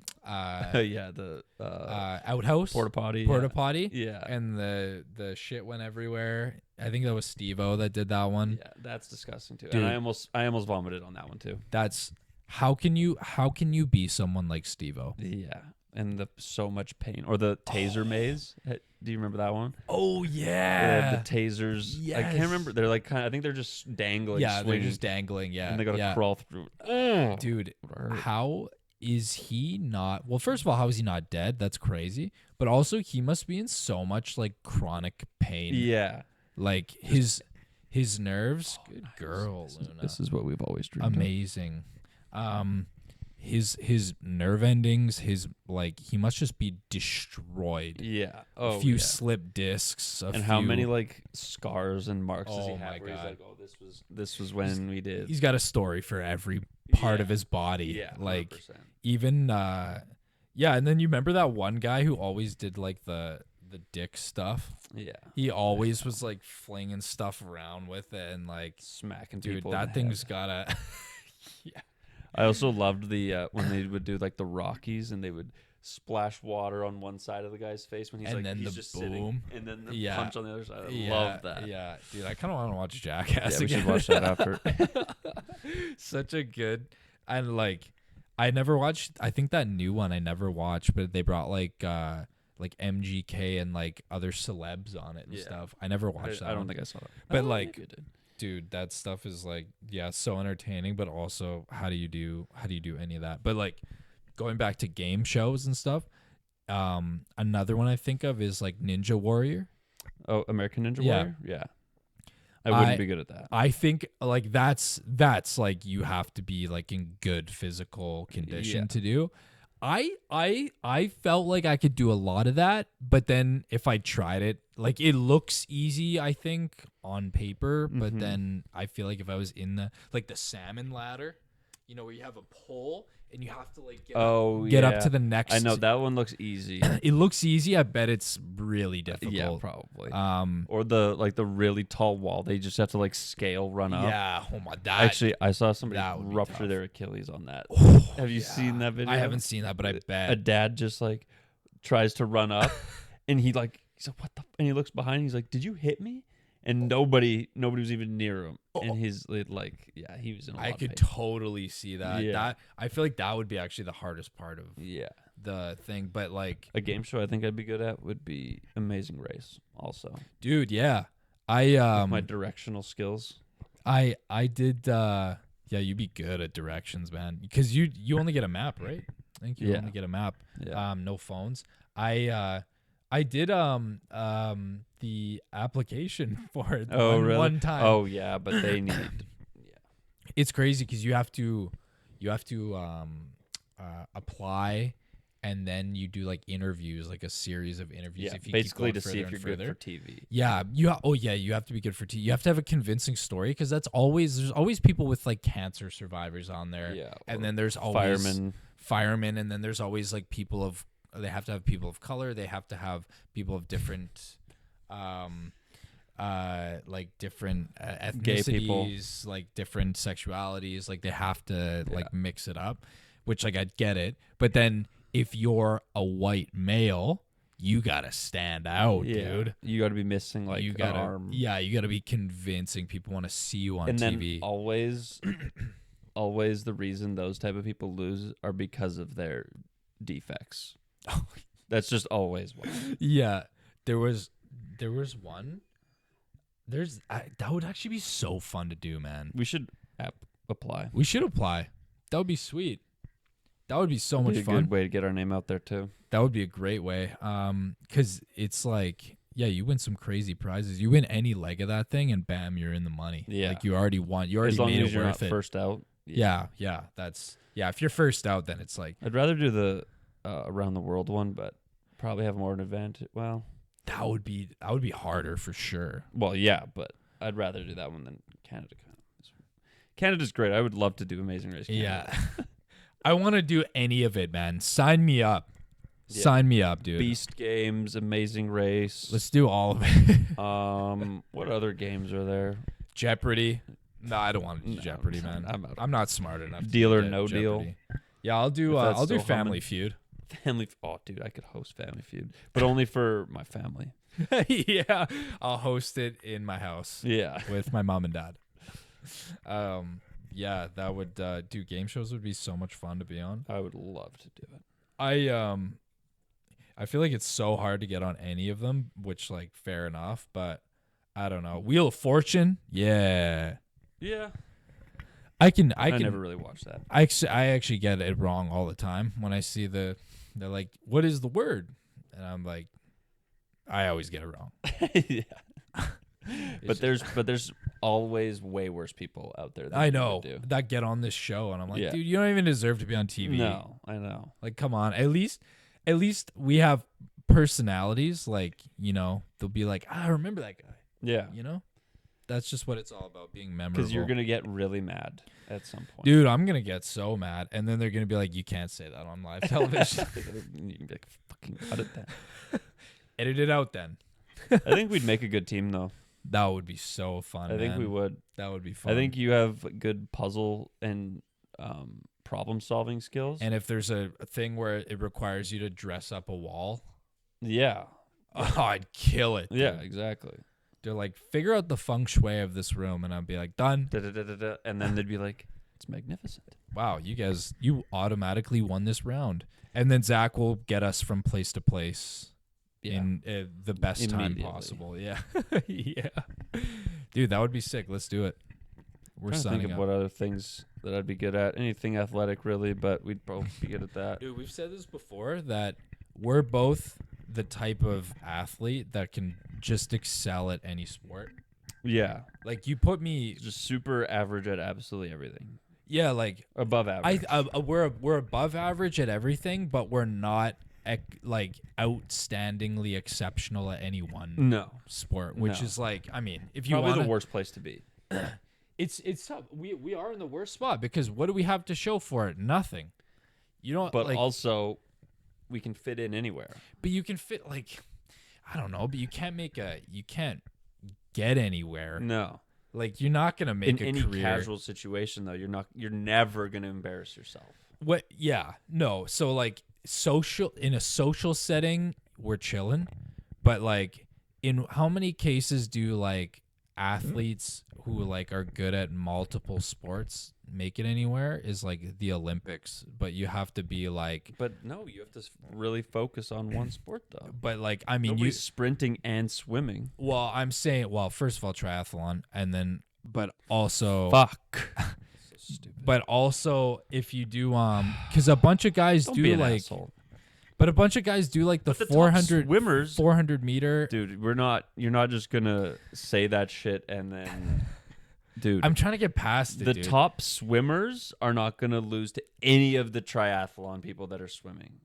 outhouse. Porta potty. Yeah. And the shit went everywhere. I think that was Steve-O that did that one. Yeah, that's disgusting too. Dude, and I almost vomited on that one too. That's how can you be someone like Steve-O? Yeah. And so much pain. Or the taser maze. Do you remember that one? Oh yeah. The tasers. Yes. I can't remember. They're like I think they're just dangling. Yeah, swinging, they're just dangling. Yeah. And they gotta crawl through. Oh, dude, how is he not? Well, first of all, how is he not dead? That's crazy. But also, he must be in so much like chronic pain. Yeah. Like his nerves. Good girl, Luna. This is what we've always dreamed. Amazing. His nerve endings, he must just be destroyed. Yeah. A few slip discs. How many like scars and marks does he have? Where he's like, oh, this was when we did. He's got a story for every part of his body. Yeah. 100%. Like even and then you remember that one guy who always did like the dick stuff. Yeah. He always was like flinging stuff around with it and like smacking people. people. Dude, that thing's gotta. Yeah. I also loved the when they would do like the Rockies and they would splash water on one side of the guy's face when he's just boom. Sitting, and then the punch on the other side. I love that. Yeah, dude, I kind of want to watch Jackass again. We should watch that after. Such a good, and like I never watched. I think that new one I never watched, but they brought like MGK and like other celebs on it and stuff. I never watched that. I don't think I saw that. But like. Dude, that stuff is like, so entertaining, but also how do you do any of that? But like going back to game shows and stuff, another one I think of is like Ninja Warrior. Oh, American Ninja Warrior? Yeah. I wouldn't be good at that. I think like that's like you have to be like in good physical condition to do. I felt like I could do a lot of that, but then if I tried it, like it looks easy, I think, on paper, but then I feel like if I was in the salmon ladder, where you have a pole and you have to like get up to the next. I know that one looks easy. It looks easy. I bet it's really difficult. Yeah, probably. Or the really tall wall. They just have to like scale run up. Yeah. Oh my god. Actually, I saw somebody rupture their Achilles on that. Have you seen that video? I haven't seen that, but I bet a dad just like tries to run up, and he's like, "What the?" And he looks behind. He's like, "Did you hit me?" And nobody was even near him. And he's like, he was in a lot of pain. Totally see that. Yeah. That I feel like that would be actually the hardest part of the thing. But like a game show I think I'd be good at would be Amazing Race also. Dude, yeah. With my directional skills. I did you'd be good at directions, man. Because you only get a map, right? I think you only get a map. Yeah. No phones. I did the application for it one time. Oh yeah, but they need It's crazy because you have to apply, and then you do like interviews, like a series of interviews. If you basically keep going to see if you're further. good for TV. Yeah, you have to be good for TV. You have to have a convincing story because there's always people with like cancer survivors on there. Yeah, and then there's always firemen, and then there's always like they have to have people of color. They have to have people of different like different Gay people. ethnicities, like different sexualities. Like they have to like mix it up, which like I get it. But then if you're a white male, you gotta stand out, dude. You gotta be missing like you gotta, an arm. Yeah, you gotta be convincing people want to see you on and TV. Then always the reason those type of people lose are because of their defects. That's just always why. Yeah, there was one. That would actually be so fun to do, man. We should apply. We should apply. That would be sweet. That would be so much fun. A good way to get our name out there too. That would be a great way. Because it's like, yeah, you win some crazy prizes. You win any leg of that thing, and bam, you're in the money. Yeah, like you already won. You already as long made as it you're worth not it. First out. Yeah. If you're first out, then it's like I'd rather do the around the world one, but probably have more of an advantage. Well, that would be harder for sure. Well, yeah, but I'd rather do that one than Canada. Canada's great. I would love to do Amazing Race Canada. Yeah. I want to do any of it, man. Sign me up. Yeah. Sign me up, dude. Beast Games, Amazing Race. Let's do all of it. What other games are there? Jeopardy. No, I don't want to do Jeopardy, man. I'm not smart enough. Deal or No Deal. Yeah, I'll do Family Feud. Oh, dude, I could host Family Feud, but only for my family. Yeah, I'll host it in my house. Yeah, with my mom and dad. Yeah, that would do game shows would be so much fun to be on. I would love to do it. I feel like it's so hard to get on any of them, which like fair enough, but I don't know. Wheel of Fortune, yeah. I never really watched that. I actually get it wrong all the time when I see they're like, what is the word? And I'm like, I always get it wrong. Yeah. But there's always way worse people out there. I know that get on this show, and I'm like, dude, you don't even deserve to be on TV. No, I know. Like, come on. At least we have personalities. Like, you know, they'll be like, I remember that guy. Yeah. You know, that's just what it's all about, being memorable. Because you're gonna get really mad at some point, dude. I'm gonna get so mad, and then they're gonna be like, you can't say that on live television. You can be like, fucking cut it then. Edit it out then. I think we'd make a good team though. That would be so fun. I think we would. That would be fun. I think you have good puzzle and problem solving skills. And if there's a thing where it requires you to dress up a wall, yeah, I'd kill it. Dude. Yeah, exactly. They're like, figure out the feng shui of this room, and I'd be like, done. And then they'd be like, it's magnificent. Wow, you automatically won this round. And then Zach will get us from place to place. Yeah. In the best time possible. Yeah. Yeah. Dude, that would be sick. Let's do it. We're signing think of up. What other things that I'd be good at. Anything athletic, really, but we'd both be good at that. Dude, we've said this before, that we're both the type of athlete that can just excel at any sport. Yeah. Like, you put me... just super average at absolutely everything. Yeah, like... above average. We're above average at everything, but we're not... like outstandingly exceptional at any one sport, which is like, I mean, if you probably the worst place to be. It's tough. We are in the worst spot because what do we have to show for it? Nothing. You don't. But like, also, we can fit in anywhere. But you can fit, like, I don't know. But you can't get anywhere. No. Like, you're not gonna make in a any career. Casual situation though. You're never gonna embarrass yourself. What? Yeah. No. So like. In a social setting, we're chilling, but like, in how many cases do like athletes who like are good at multiple sports make it anywhere? Is like the Olympics, but you have to be like. But no, you have to really focus on one sport though. But like, I mean, nobody's sprinting and swimming. Well, I'm saying, first of all, triathlon, and then, but also, fuck. Stupid. But also, if you do, because a bunch of guys do like, asshole. But a bunch of guys do like the 400 swimmers, 400 meter. Dude, you're not just gonna say that shit and then, dude. I'm trying to get past it. The dude. top swimmers are not gonna lose to any of the triathlon people that are swimming,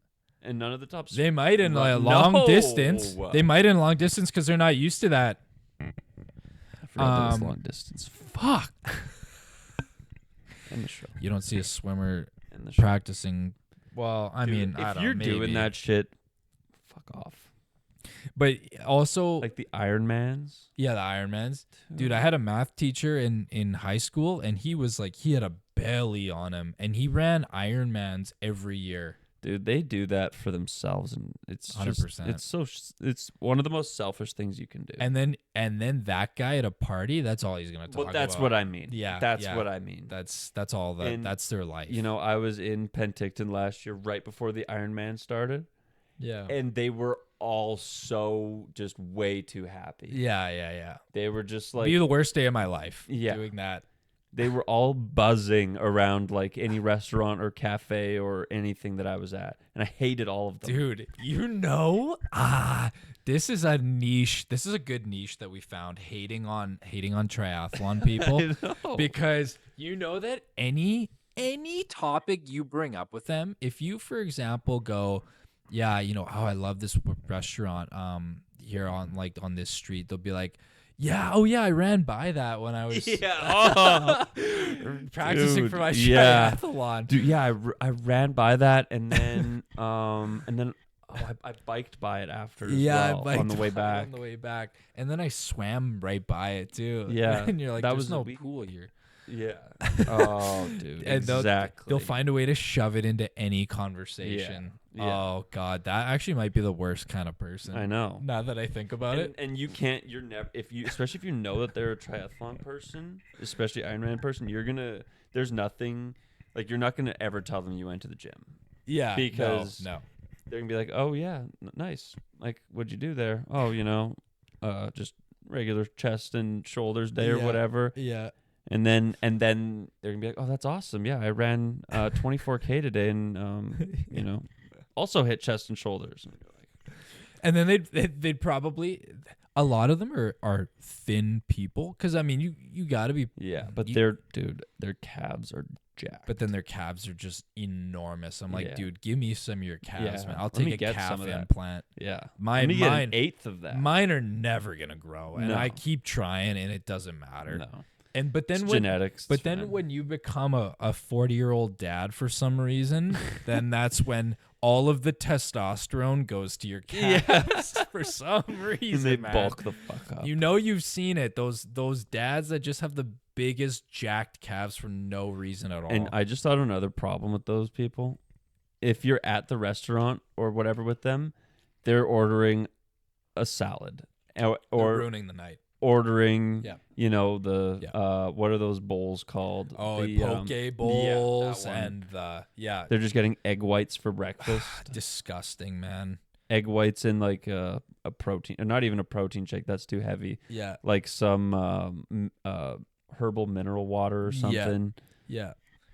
and none of the top. They might in long distance. They might in long distance because they're not used to that. I forgot that was long distance. Fuck. In the show. You don't see a swimmer practicing. Well, I mean, if you're doing that shit, fuck off. But also, like the Ironmans. yeah, the Ironmans. Dude, I had a math teacher in high school, and he was like, he had a belly on him, and he ran Ironmans every year. Dude, they do that for themselves, and it's 100%. It's one of the most selfish things you can do. And then that guy at a party, that's all he's gonna talk about. Well, that's what I mean. Yeah, that's what I mean. That's all that's their life. You know, I was in Penticton last year, right before the Ironman started. Yeah, and they were all so just way too happy. Yeah. They were just like, be the worst day of my life. Yeah, doing that. They were all buzzing around like any restaurant or cafe or anything that I was at. And I hated all of them. Dude, this is a niche. This is a good niche that we found, hating on triathlon people. Because you know that any topic you bring up with them, if you, for example, go, yeah, you know, I love this restaurant here on this street, they'll be like, yeah, I ran by that when I was practicing for my triathlon. Dude, yeah, I ran by that, and then I biked by it after as well, on the way back. And then I swam right by it too. Yeah. And you're like, there's no pool here. Yeah. Oh, dude. And exactly. They'll find a way to shove it into any conversation. Yeah. Oh God, that actually might be the worst kind of person. I know. Now that I think about it. And you can't. You're never. Especially if you know that they're a triathlon person, especially Ironman person, there's nothing. Like, you're not gonna ever tell them you went to the gym. Yeah. Because no. They're gonna be like, oh yeah, nice. Like, what'd you do there? Oh, just regular chest and shoulders day or whatever. Yeah. And then they're gonna be like, oh, that's awesome. Yeah, I ran 24K today, and also hit chest and shoulders. And then they'd probably, a lot of them are thin people, because I mean you got to be. Yeah, but their calves are jacked. But then their calves are just enormous. I'm like, dude, give me some of your calves, man. I'll Let me take a get calf some of that. implant. Yeah, mine get an eighth of that. Mine are never gonna grow, and No. I keep trying, and it doesn't matter. No. But then It's genetics. But then when you become a 40-year-old dad for some reason, then that's when all of the testosterone goes to your calves for some reason. They man. bulk the fuck up. You know, you've seen it. Those dads that just have the biggest jacked calves for no reason at all. And I just thought another problem with those people, if you're at the restaurant or whatever with them, they're ordering a salad or they're ruining the night. Ordering, what are those bowls called? Oh, the poke bowls they're just getting egg whites for breakfast. Disgusting, man. Egg whites in like a protein, or not even a protein shake. That's too heavy. Yeah, like some herbal mineral water or something. Yeah.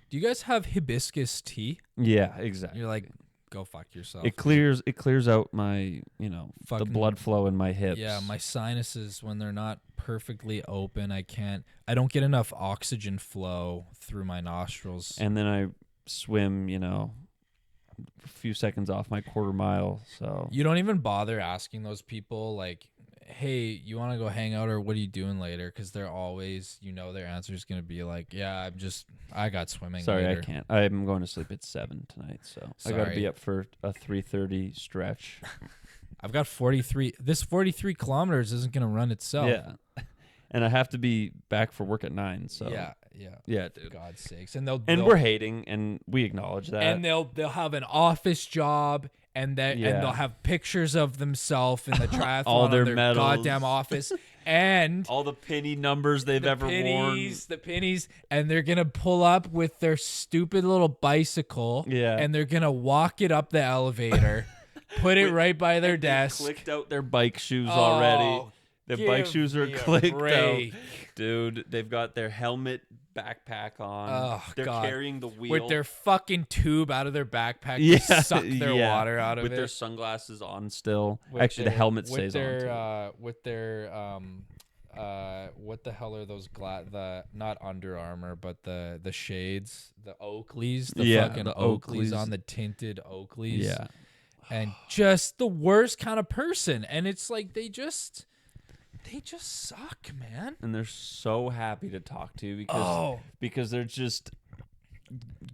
Do you guys have hibiscus tea? Yeah, exactly. You're like, go fuck yourself. It clears out my, the blood flow in my hips. Yeah, my sinuses, when they're not perfectly open, I don't get enough oxygen flow through my nostrils. And then I swim, a few seconds off my quarter mile. So you don't even bother asking those people like, hey, you want to go hang out, or what are you doing later? Because they're always, their answer is going to be like, yeah, I got swimming. Sorry, later. I can't. I'm going to sleep at 7 tonight, so I got to be up for a 3:30 stretch. I've got 43. This 43 kilometers isn't going to run itself. Yeah, and I have to be back for work at 9. So yeah, dude. God's sakes, we're hating, and we acknowledge that. And they'll have an office job. And they'll have pictures of themselves in the triathlon all their on their medals. goddamn office, and all the penny numbers they've ever worn. The pennies, and they're gonna pull up with their stupid little bicycle, and they're gonna walk it up the elevator, put it right by their desk. They clicked out their bike shoes already. The bike shoes are clicked out, dude. They've got their helmet backpack on. Oh, they're carrying the wheel with their fucking tube out of their backpack to suck their water out of with it. With their sunglasses on still. Actually, the helmet stays on. With their what the hell are those the not Under Armour, but the shades, the Oakleys, fucking the Oakleys on the tinted Oakleys. Yeah. And just the worst kind of person. And it's like they just suck, man. And they're so happy to talk to you because they're just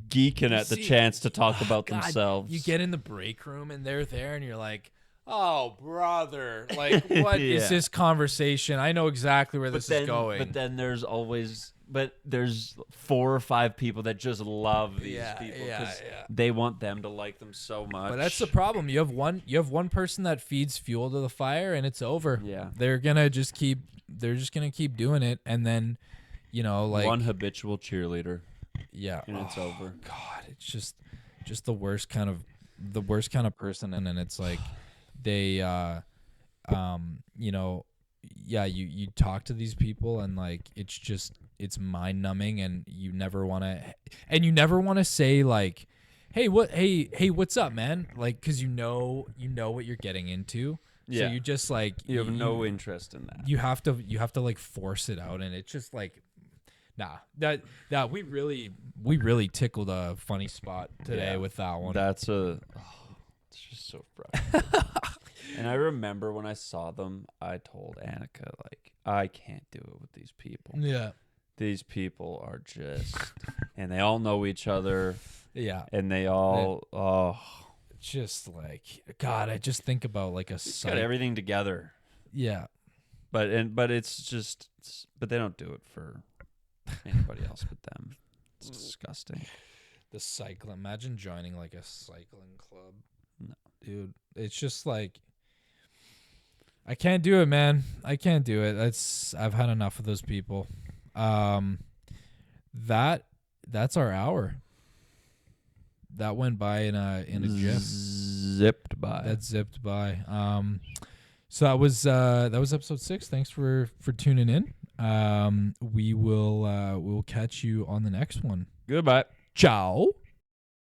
geeking at the chance to talk about themselves. You get in the break room and they're there and you're like, Oh, brother. Like, what is this conversation? I know exactly where this is going. But then there's 4 or 5 people that just love these people because they want them to like them so much. But that's the problem. You have one person that feeds fuel to the fire, and it's over. Yeah. They're just gonna keep doing it, and then, like one habitual cheerleader. Yeah. And it's over. God, it's just the worst kind of person, and then it's like they you talk to these people, and like it's mind numbing, and you never want to say like, hey what's up, man, like, because you know what you're getting into. So you just like you have no interest in that. You have to like force it out, and it's just like, nah, that we really tickled a funny spot today with that one. It's just so frustrating. And I remember when I saw them, I told Annika, like, I can't do it with these people. Yeah. These people are just, and they all know each other. Yeah. And they all, just like, God, I just think about like got everything together. Yeah. But it's just, but they don't do it for anybody else but them. It's disgusting. The cycling. Imagine joining like a cycling club. No. Dude, it's just like, I can't do it, man. I can't do it. I've had enough of those people. That's our hour. That went by in a gif. Zipped by. That zipped by. So that was episode 6. Thanks for tuning in. We will catch you on the next one. Goodbye. Ciao.